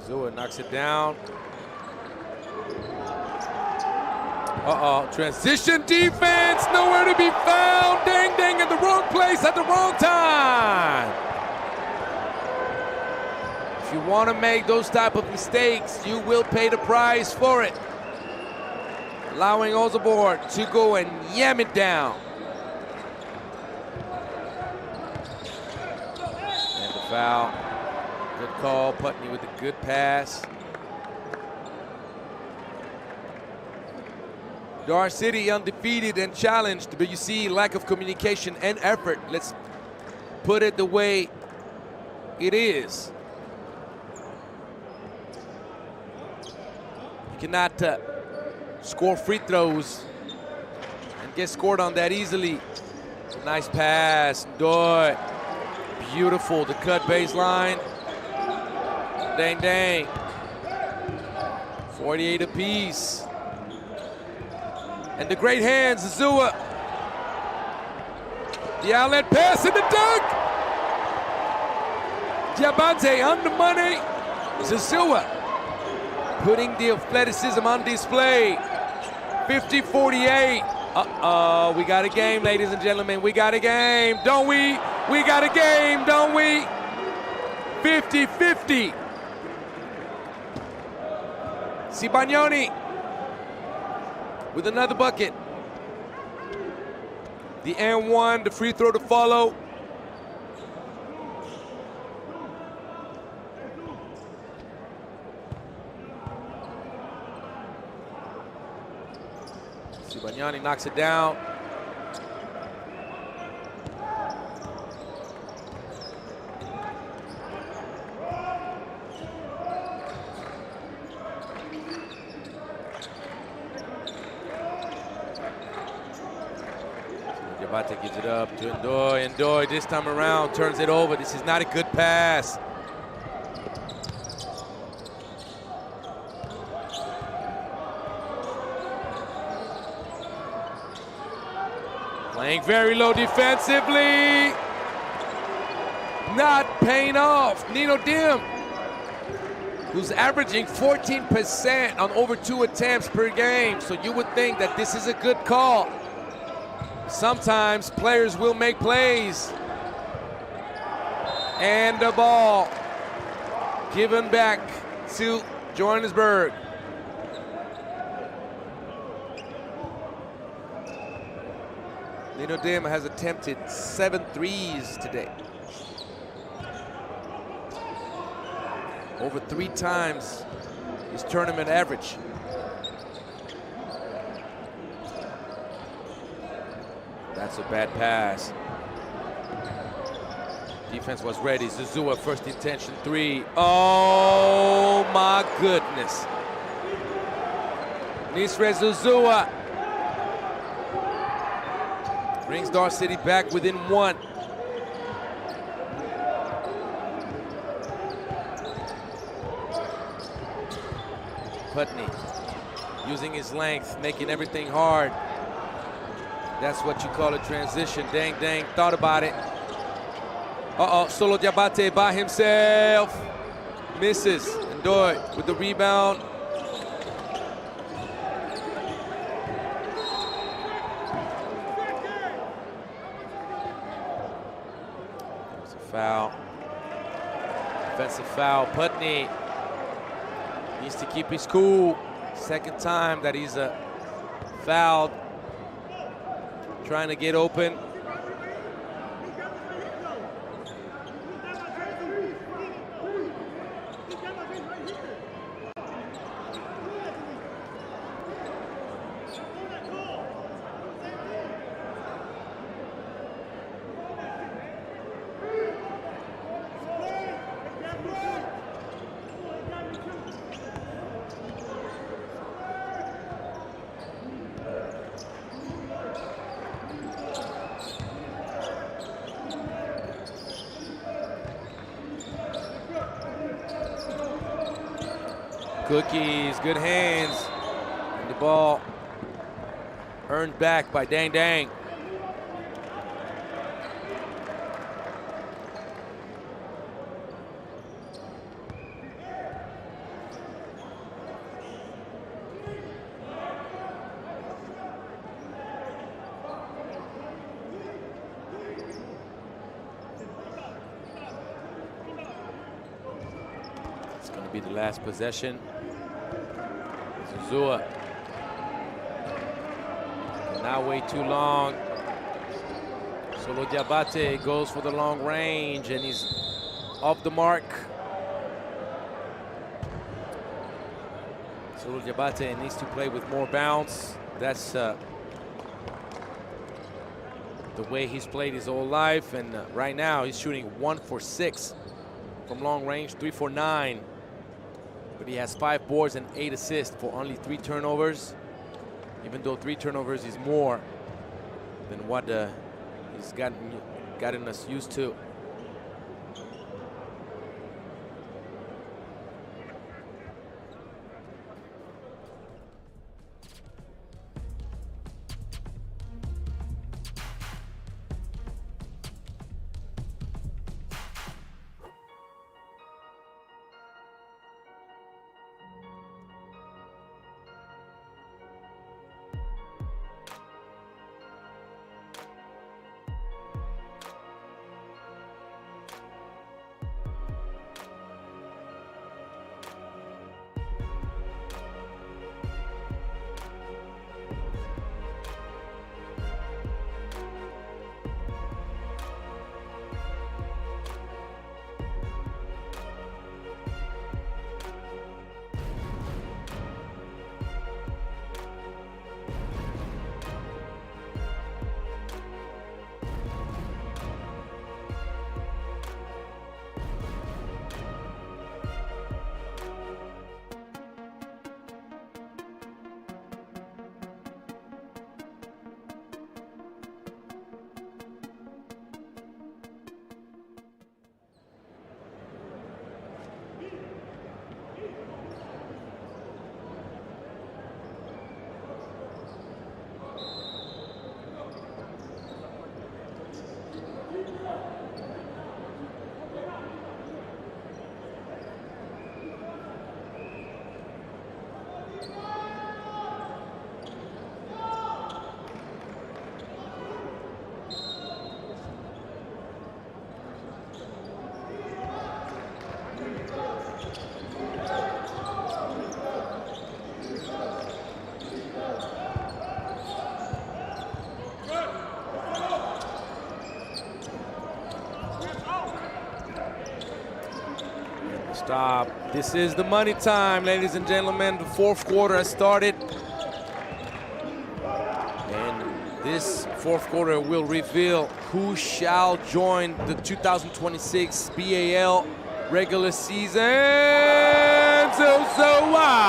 Zua knocks it down. Transition defense, nowhere to be found. Dang, in the wrong place at the wrong time. If you want to make those type of mistakes, you will pay the price for it. Allowing Ozabor to go and yam it down. And the foul. Good call, Putney with a good pass. DAR City undefeated and challenged, but you see lack of communication and effort. Let's put it the way it is. You cannot score free throws and get scored on that easily. Nice pass, Doy. Beautiful, the cut baseline. Dang. 48 apiece. And the great hands, Zua. The outlet pass and the dunk. Diabate on the money. Zazua putting the athleticism on display. 50-48. We got a game, ladies and gentlemen. We got a game, don't we? We got a game, don't we? 50-50. Sibagnoni with another bucket. The and one, the free throw to follow. Sibanyani knocks it down. Diabate gives it up to Ndoye. Ndoye this time around turns it over. This is not a good pass. Playing very low defensively. Not paying off. Nino Dim, who's averaging 14% on over 2 attempts per game. So you would think that this is a good call. Sometimes players will make plays. And the ball given back to Johannesburg. Nino Dim has attempted 7 threes today. Over 3 times his tournament average. That's a bad pass. Defense was ready. Zuzua first intention 3. Oh my goodness. Nisre Zuzua brings DAR City back within 1. Putney using his length, making everything hard. That's what you call a transition. Dang thought about it. Solo Diabate by himself. Misses. Ndoye with the rebound. There's a foul. Offensive foul. Putney needs to keep his cool. Second time that he's fouled. Trying to get open. Cookies, good hands. And the ball earned back by Dang. It's going to be the last possession. Zuzua cannot wait too long. Solo Diabate goes for the long range and he's off the mark. Solo Diabate needs to play with more bounce. That's the way he's played his whole life, and right now he's shooting 1 for 6 from long range, 3 for 9. But he has 5 boards and 8 assists for only 3 turnovers. Even though 3 turnovers is more than what he's gotten us used to. Stop. This is the money time, ladies and gentlemen. The fourth quarter has started. And this fourth quarter will reveal who shall join the 2026 B.A.L. regular season. Zuzua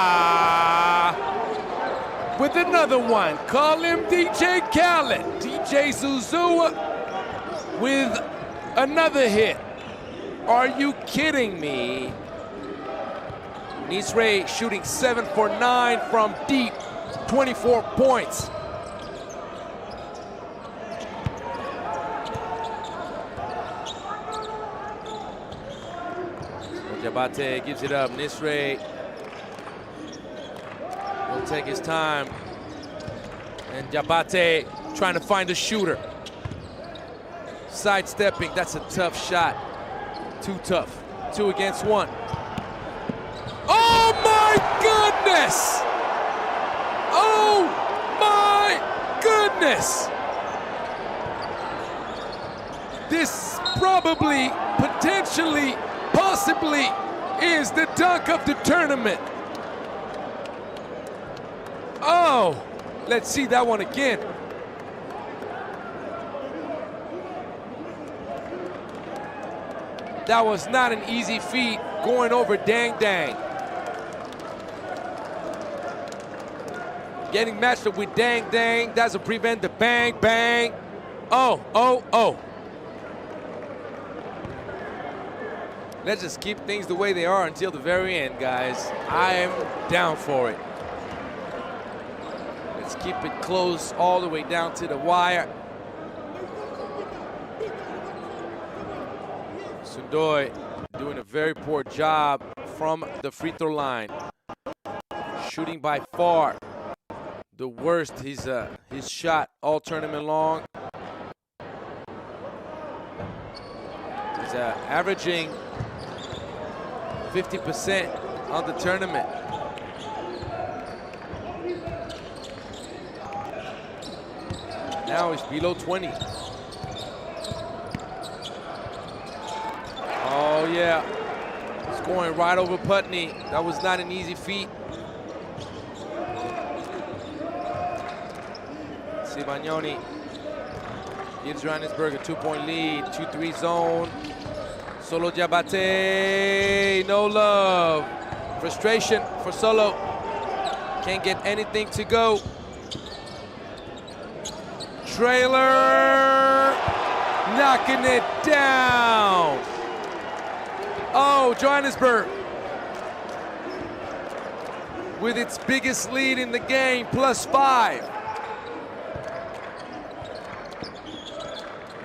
with another one. Call him DJ Khaled. DJ Zuzua with another hit. Are you kidding me? Nisre shooting 7 for 9 from deep, 24 points. Jabate gives it up. Nisre will take his time. And Jabate trying to find a shooter. Sidestepping, that's a tough shot. Too tough. 2 against 1. Oh my goodness! Oh my goodness! This probably, potentially, possibly is the dunk of the tournament. Oh, let's see that one again. That was not an easy feat going over Dang Dang. Getting matched up with Dang Dang doesn't prevent the bang bang. Oh, oh, oh. Let's just keep things the way they are until the very end, guys. I'm down for it. Let's keep it close all the way down to the wire. Sundoy doing a very poor job from the free throw line. Shooting by far the worst his shot all tournament long. He's averaging 50% on the tournament. Now he's below 20. Oh yeah, scoring right over Putney. That was not an easy feat. Sibagnoni gives Johannesburg a 2-point lead. 2-3 zone. Solo Diabate, no love. Frustration for Solo. Can't get anything to go. Trailer, knocking it down. Oh, Johannesburg with its biggest lead in the game, +5.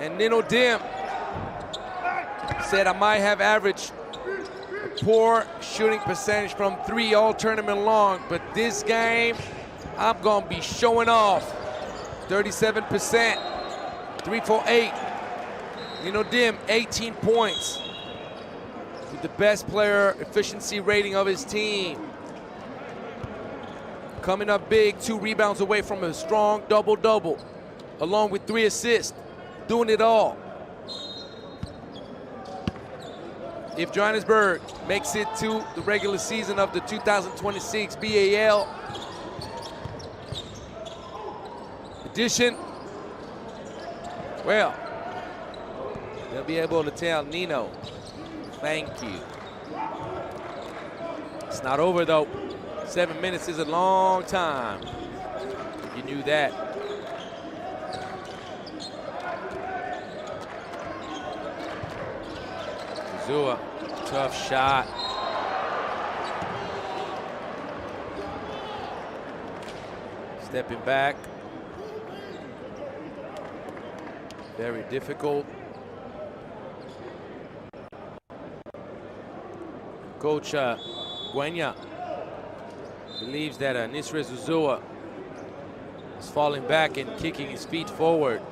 And Nino Dim said I might have averaged a poor shooting percentage from 3 all tournament long, but this game, I'm gonna be showing off. 37%, 3 for 8. Nino Dim, 18 points. With the best player efficiency rating of his team. Coming up big, 2 rebounds away from a strong double-double, along with 3 assists, doing it all. If Johannesburg makes it to the regular season of the 2026 B.A.L. edition, well, they'll be able to tell Nino, thank you. It's not over though. 7 minutes is a long time. You knew that. Zua, tough shot. Stepping back. Very difficult. Coach Guenya believes that Nisre Zuzua is falling back and kicking his feet forward.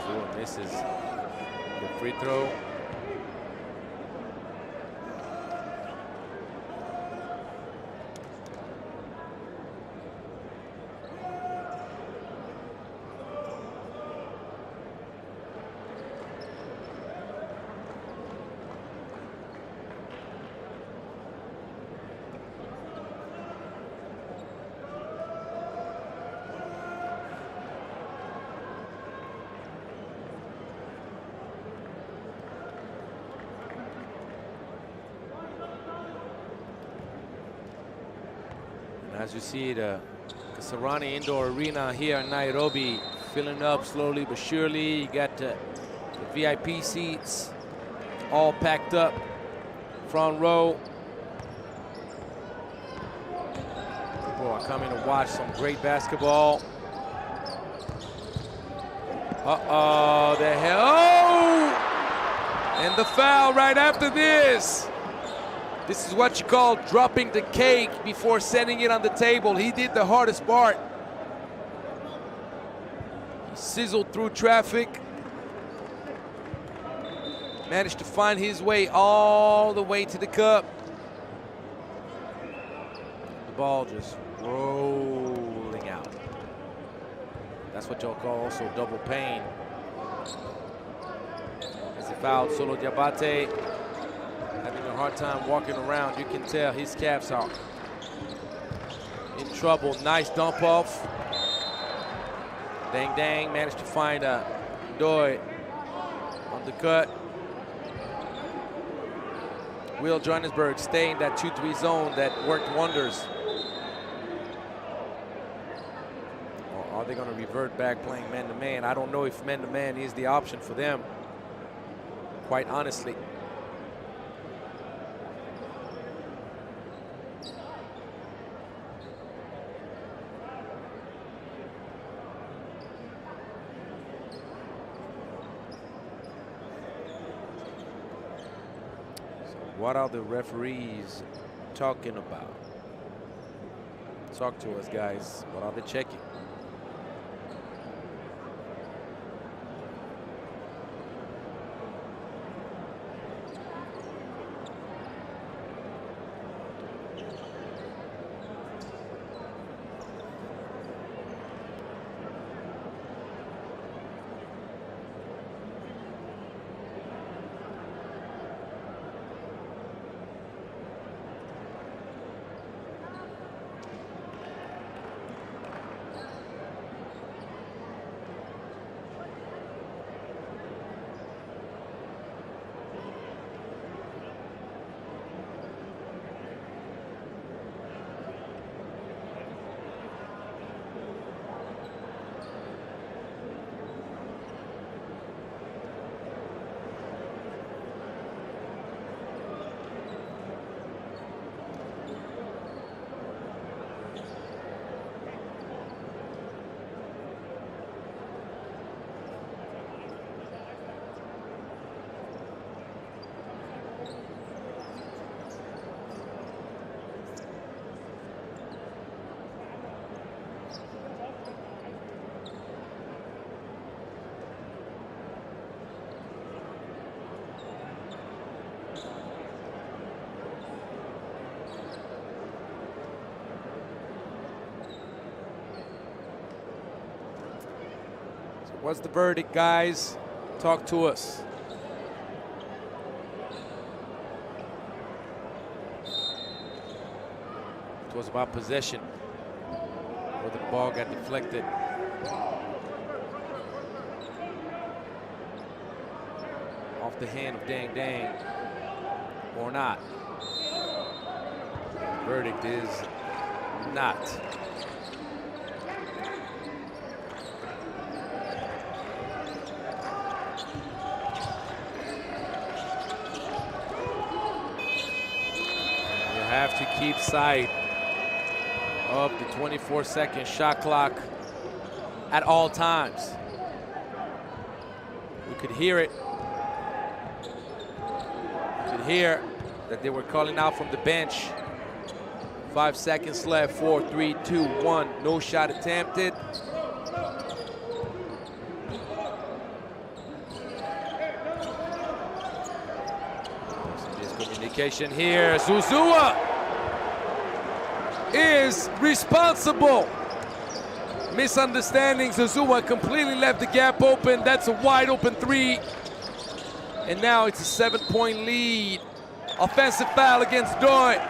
Zuzua misses the free throw. And as you see, the Kasarani Indoor Arena here in Nairobi filling up slowly but surely. You got the VIP seats all packed up, front row. People are coming to watch some great basketball. Uh-oh, the hell. Oh! And the foul right after this. This is what you call dropping the cake before setting it on the table. He did the hardest part. He sizzled through traffic. Managed to find his way all the way to the cup. The ball just rolling out. That's what y'all call also double pain. As he fouled Solo Diabate, having a hard time walking around. You can tell his calves are in trouble. Nice dump off. Dang Dang managed to find a Doi on the cut. Will Johannesburg stay in that 2-3 zone that worked wonders? Or are they going to revert back playing man-to-man? I don't know if man-to-man is the option for them, quite honestly. What are the referees talking about? Talk to us, guys. What are they checking? What's the verdict, guys? Talk to us. It was about possession, whether the ball got deflected. Off the hand of Dang Dang or not. The verdict is not. Have to keep sight of the 24-second shot clock at all times. We could hear it. We could hear that they were calling out from the bench. 5 seconds left. 4, 3, 2, 1. No shot attempted. Miscommunication here. Zuzua is responsible. Misunderstanding. Zuzua completely left the gap open. That's a wide open three. And now it's a 7-point lead. Offensive foul against Doi.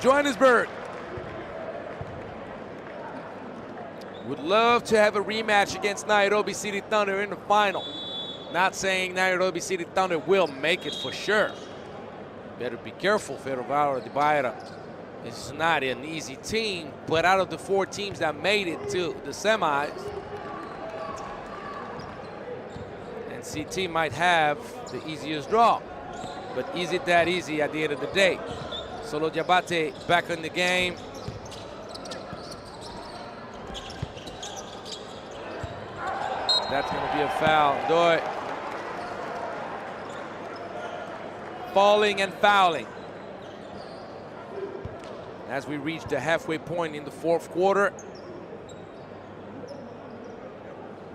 Johannesburg would love to have a rematch against Nairobi City Thunder in the final. Not saying Nairobi City Thunder will make it for sure. Better be careful, Ferrovario de Baira. It's not an easy team, but out of the 4 teams that made it to the semis, NCT might have the easiest draw. But is it that easy at the end of the day? Solo Diabate back in the game. That's going to be a foul. Doi falling and fouling. As we reach the halfway point in the 4th quarter,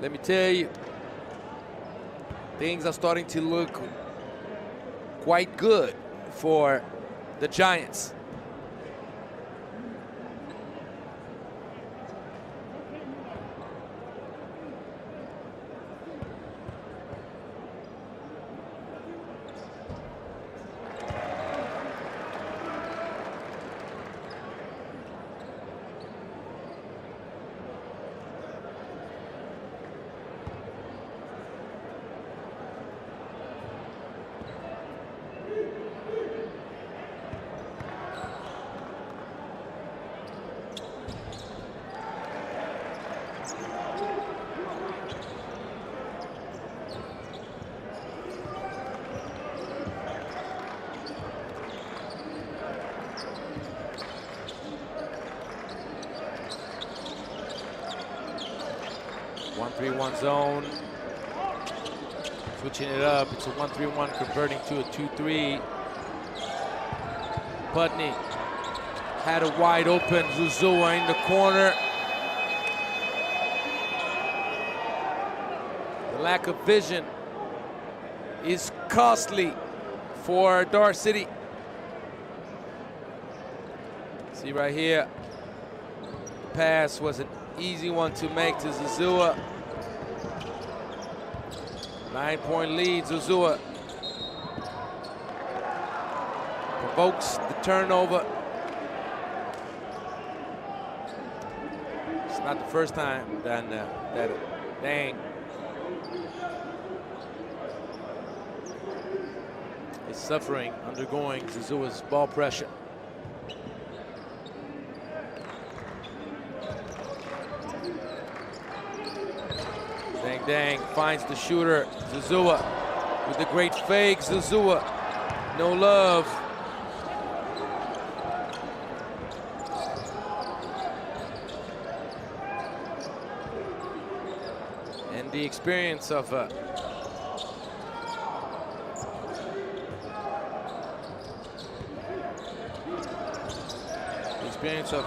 let me tell you, things are starting to look quite good for the Giants. Zone. Switching it up. It's a 1-3-1 converting to a 2-3. Putney had a wide open Zuzua in the corner. The lack of vision is costly for DAR City. See right here. The pass was an easy one to make to Zuzua. 9-point lead, Zuzua provokes the turnover. It's not the first time that Dang is suffering, undergoing Zuzua's ball pressure. Dang finds the shooter, Zuzua, with the great fake. Zuzua, no love. And the experience of the experience of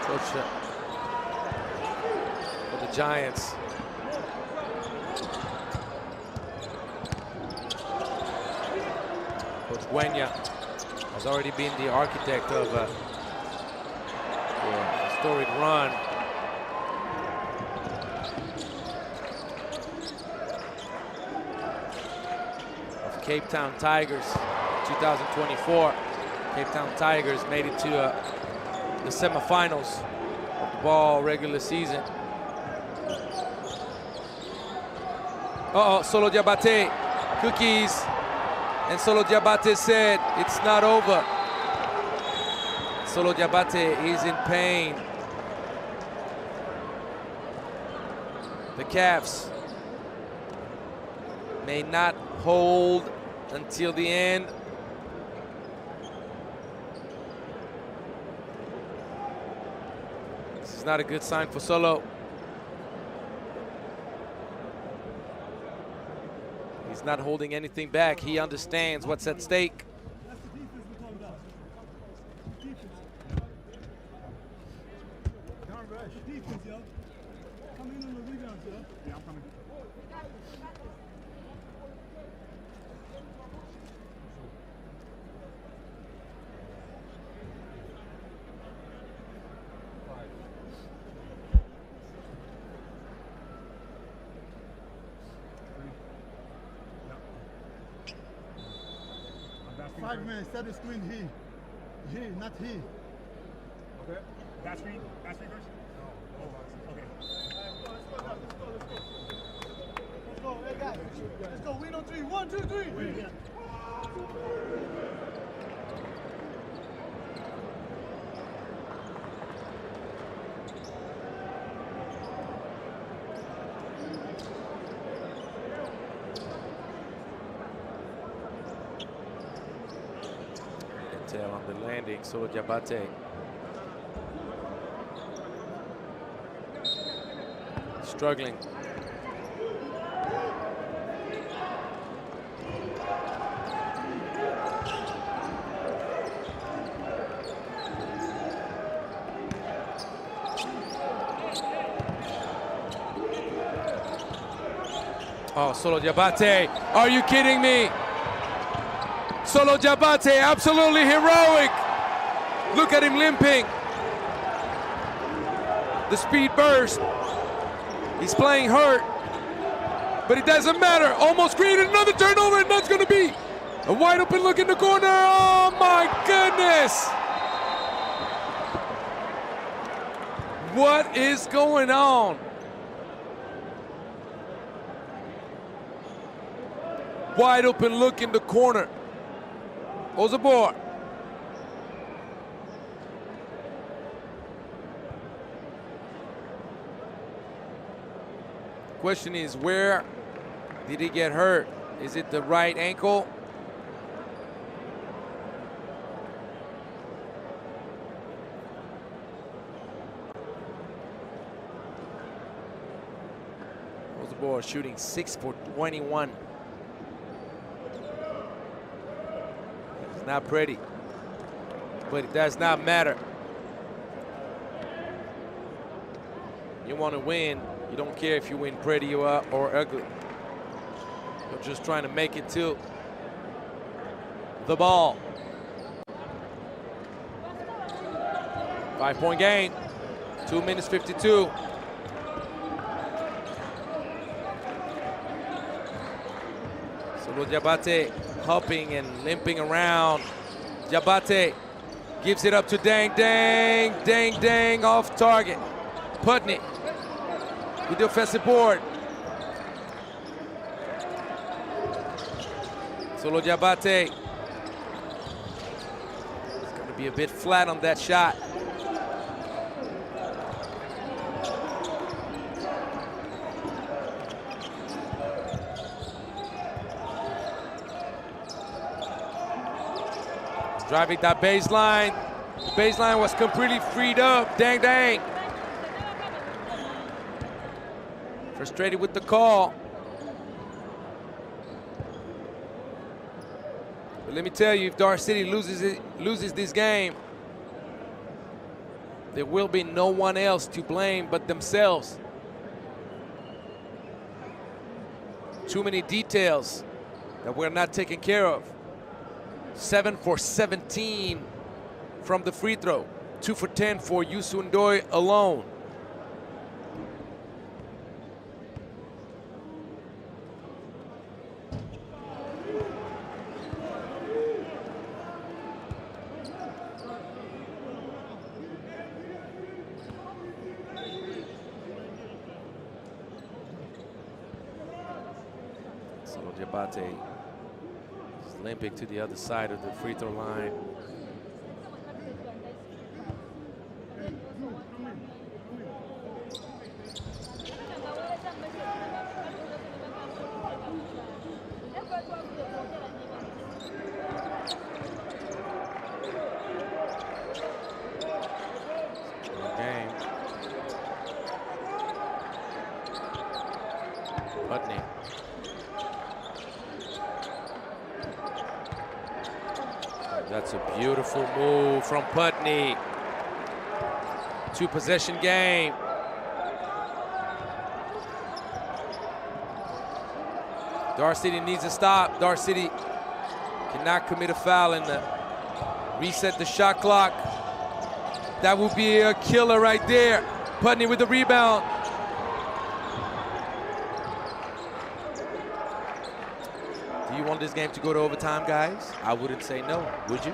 Coach the Giants. Coach Guenya has already been the architect of a historic run. Of Cape Town Tigers 2024. Cape Town Tigers made it to the semifinals of the BAL regular season. Solo Diabate, cookies, and Solo Diabate said it's not over. Solo Diabate is in pain. The Cavs may not hold until the end. This is not a good sign for Solo. He's not holding anything back. He understands what's at stake. Set the screen here. Here, not here. Okay. That screen first? Oh, okay. Let's go, hey guys. Let's go, win on 3. 1, 2, 3. Detail on the landing, Solo Diabate. Struggling. Oh, Solo Diabate, are you kidding me? Solo Diabate, absolutely heroic. Look at him limping. The speed burst. He's playing hurt, but it doesn't matter. Almost created another turnover, and that's gonna be a wide open look in the corner. Oh my goodness. What is going on? Wide open look in the corner. Goes aboard. Question is, where did he get hurt? Is it the right ankle? Goes aboard, shooting 6 for 21. It's not pretty, but it does not matter. You want to win. You don't care if you win pretty or ugly. You're just trying to make it to the ball. 5-point game, 2 minutes 52. Solo Diabate hopping and limping around. Diabate gives it up to Dang Dang. Dang Dang off target. Putney with the offensive board. Solo Diabate. It's going to be a bit flat on that shot. Driving that baseline. The baseline was completely freed up. Dang Dang. Frustrated with the call. But let me tell you, if DAR City loses this game, there will be no one else to blame but themselves. Too many details that we're not taking care of. 7 for 17 from the free throw. 2 for 10 for Youssou N'Doye alone. Solo Diabate is limping to the other side of the free throw line. Game. Putney. That's a beautiful move from Putney. 2-possession game. DAR City needs to stop. DAR City cannot commit a foul and reset the shot clock. That would be a killer right there. Putney with the rebound. Do you want this game to go to overtime, guys? I wouldn't say no, would you?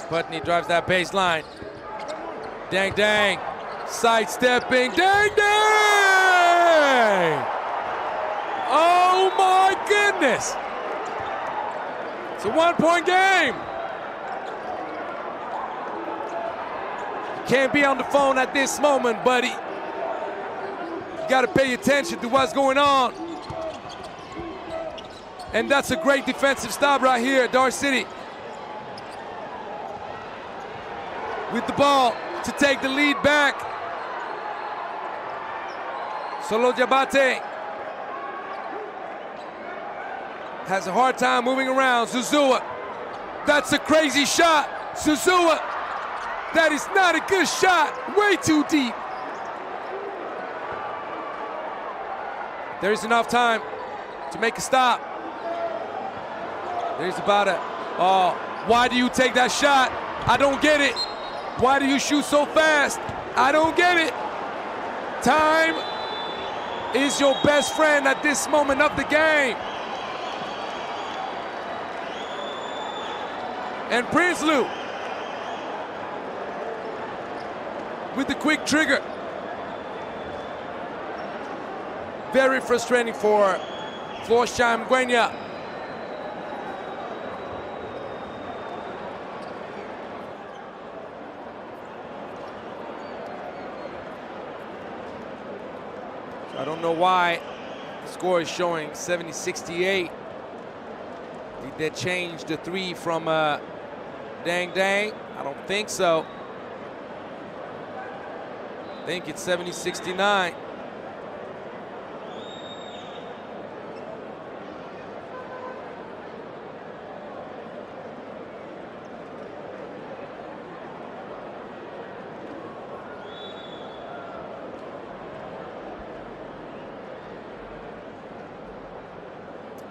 Putney drives that baseline. Dang Dang, sidestepping, Dang Dang! Oh my goodness! It's a 1-point game. You can't be on the phone at this moment, buddy. You gotta pay attention to what's going on. And that's a great defensive stop right here, DAR City. With the ball to take the lead back. Solo Diabate has a hard time moving around. Zuzua, that's a crazy shot. Zuzua, that is not a good shot. Way too deep. There's enough time to make a stop. There's about it. Oh, why do you take that shot? I don't get it. Why do you shoot so fast? I don't get it. Time is your best friend at this moment of the game. And Prinsloo with the quick trigger. Very frustrating for Florsheim Guenya. I don't know why the score is showing 70-68. Did they change the three from Dang Dang? I don't think so. I think it's 70-69.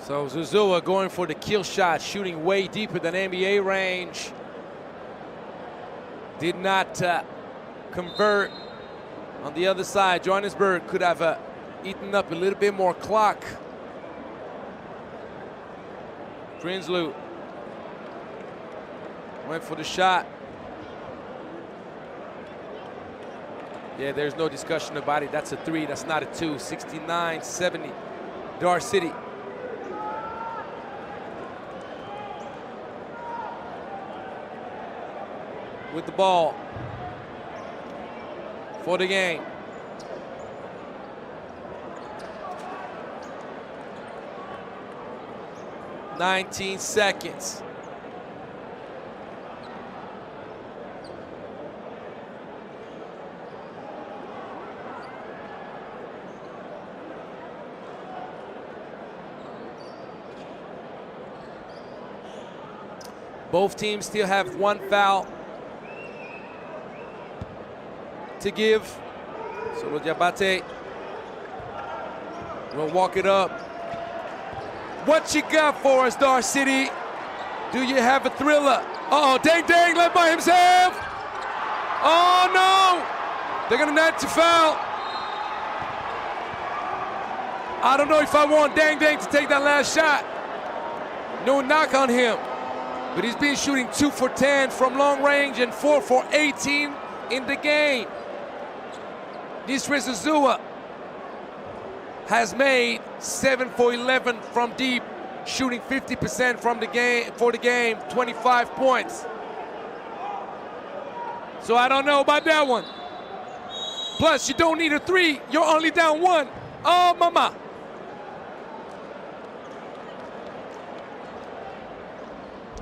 So Zuzua going for the kill shot, shooting way deeper than NBA range. Did not convert. On the other side, Johannesburg could have eaten up a little bit more clock. Prinsloo went for the shot. Yeah, there's no discussion about it. That's a three, that's not a two. 69-70, DAR City. With the ball for the game. "19 seconds. Both teams still have one foul to give. Solo Diabate will walk it up. What you got for us, DAR City? Do you have a thriller? Uh-oh, Dang Dang left by himself. Oh no! They're gonna net to foul. I don't know if I want Dang Dang to take that last shot. No knock on him, but he's been shooting 2 for 10 from long range and 4 for 18 in the game. Nisre Zuzua has made 7 for 11 from deep, shooting 50% from the game for the game, 25 points. So I don't know about that one. Plus, you don't need a three, you're only down one. Oh, mama.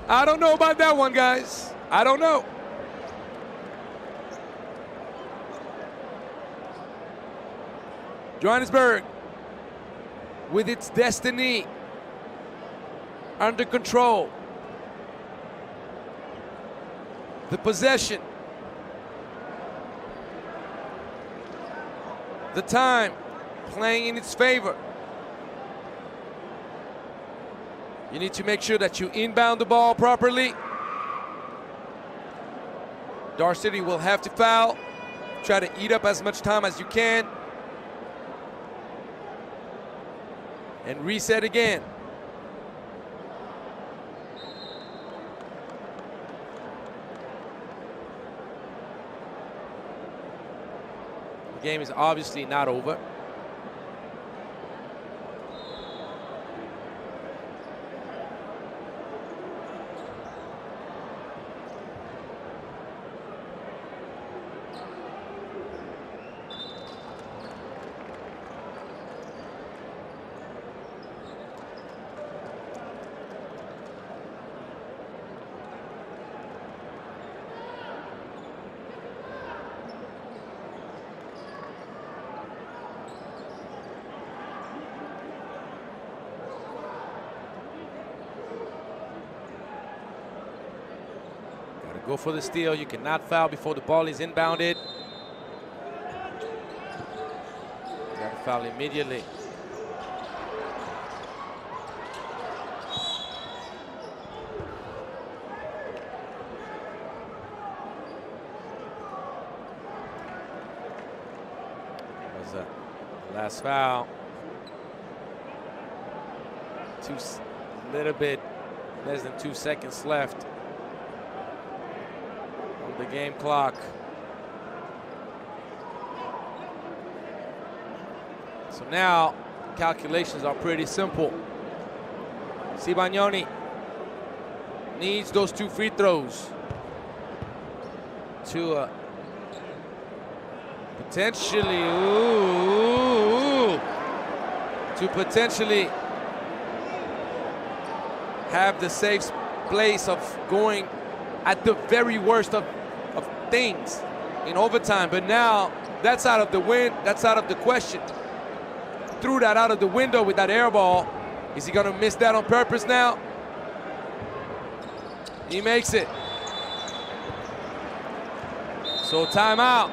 I don't know about that one, guys. I don't know. Johannesburg with its destiny under control. The possession. The time playing in its favor. You need to make sure that you inbound the ball properly. DAR City will have to foul. Try to eat up as much time as you can. And reset again. The game is obviously not over. Gotta go for the steal. You cannot foul before the ball is inbounded. Gotta foul immediately. Was the last foul. Little bit less than 2 seconds left on the game clock. So now calculations are pretty simple. Sibagnoni needs those 2 free throws to potentially have the safe place of going at the very worst of things in overtime. But now that's out of the that's out of the question. Threw that out of the window with that air ball. Is he gonna miss that on purpose now? He makes it. So timeout.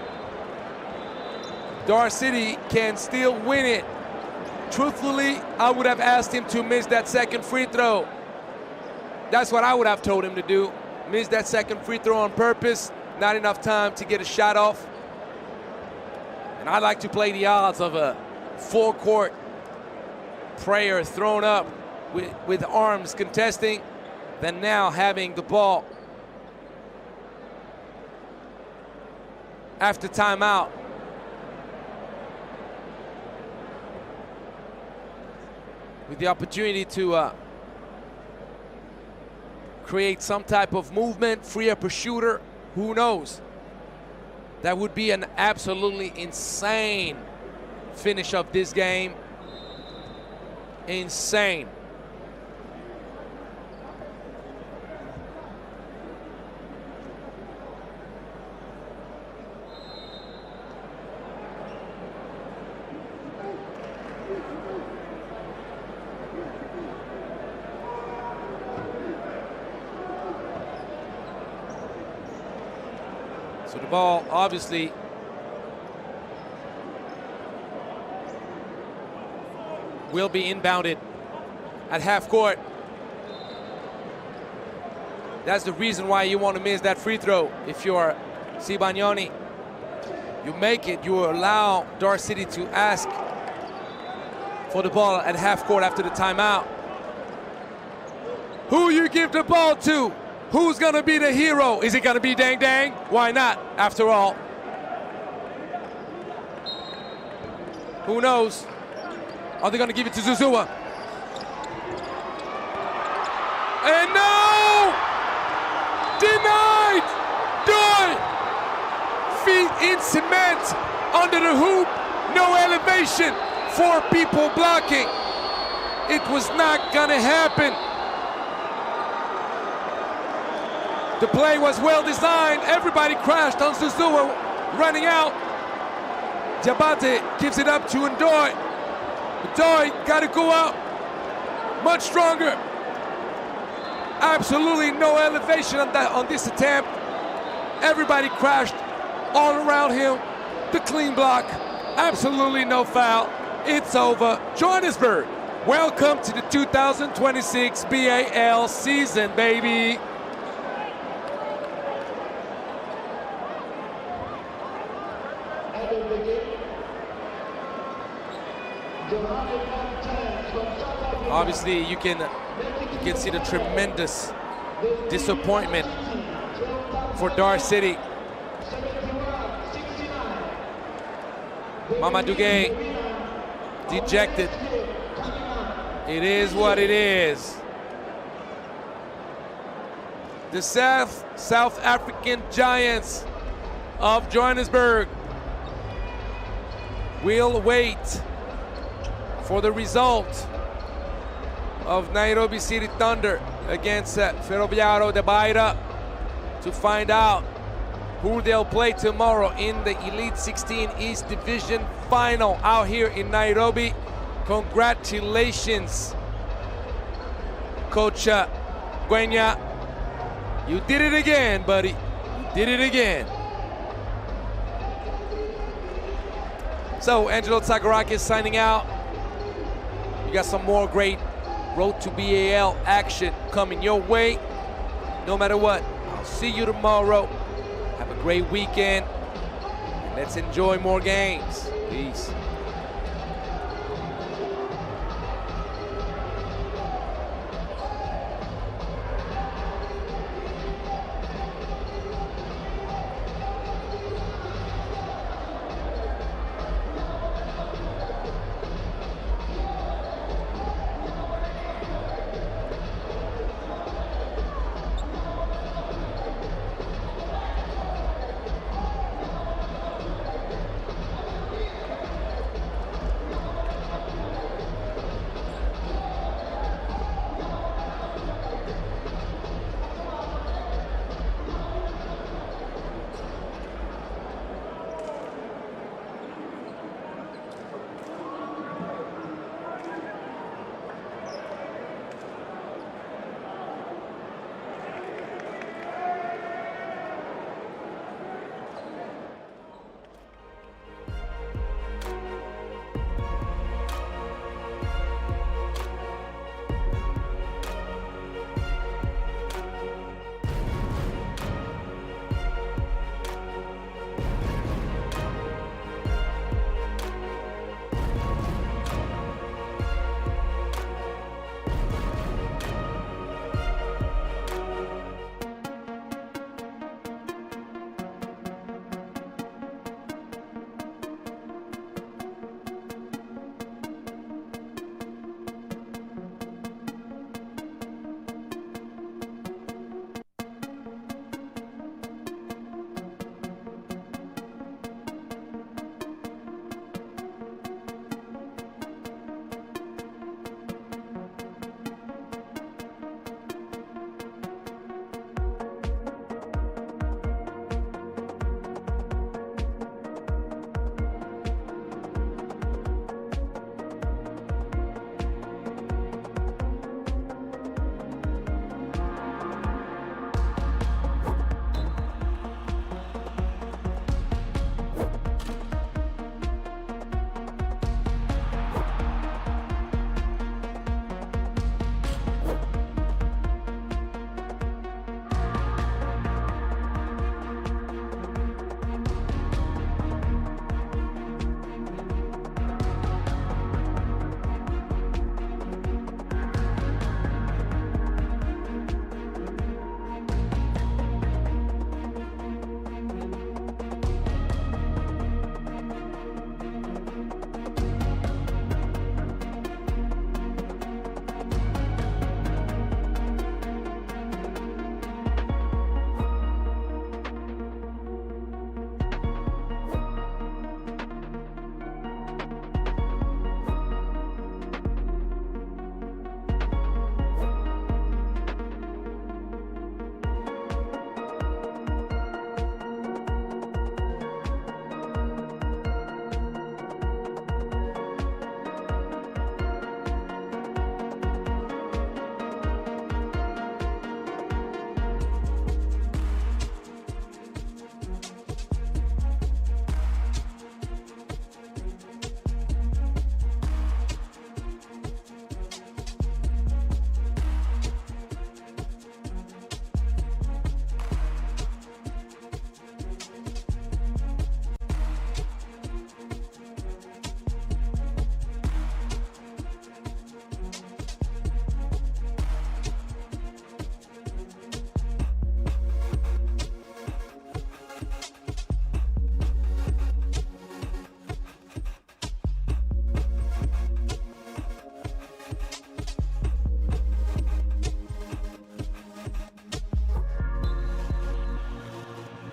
DAR City can still win it. Truthfully, I would have asked him to miss that second free throw. That's what I would have told him to do. Miss that second free throw on purpose. Not enough time to get a shot off. And I like to play the odds of a full court prayer thrown up with arms contesting than now having the ball after timeout. With the opportunity to create some type of movement, free up a shooter, who knows? That would be an absolutely insane finish of this game. Insane. So the ball obviously will be inbounded at half court. That's the reason why you want to miss that free throw. If you're Sibagnoni, you make it, you allow DAR City to ask for the ball at half court after the timeout. Who you give the ball to? Who's gonna be the hero? Is it gonna be Dang Dang? Why not, after all? Who knows? Are they gonna give it to Zuzua? And no! Denied! Done! Feet in cement, under the hoop, no elevation, 4 people blocking. It was not gonna happen. The play was well designed. Everybody crashed on Zuzua running out. Diabate gives it up to Ndoye. Ndoye got to go out much stronger. Absolutely no elevation on this attempt. Everybody crashed all around him. The clean block. Absolutely no foul. It's over. Johannesburg, welcome to the 2026 B.A.L season, baby. Obviously, you can see the tremendous disappointment for DAR City. Mamadou Gueye, dejected. It is what it is. The South African Giants of Johannesburg will wait for the result of Nairobi City Thunder against Ferroviário de Beira to find out who they'll play tomorrow in the Elite 16 East Division final out here in Nairobi. Congratulations, Coach Gwenya. You did it again, buddy. You did it again. So, Angelo Takarakis signing out. You got some more great Road to B.A.L. action coming your way. No matter what, I'll see you tomorrow. Have a great weekend. Let's enjoy more games. Peace.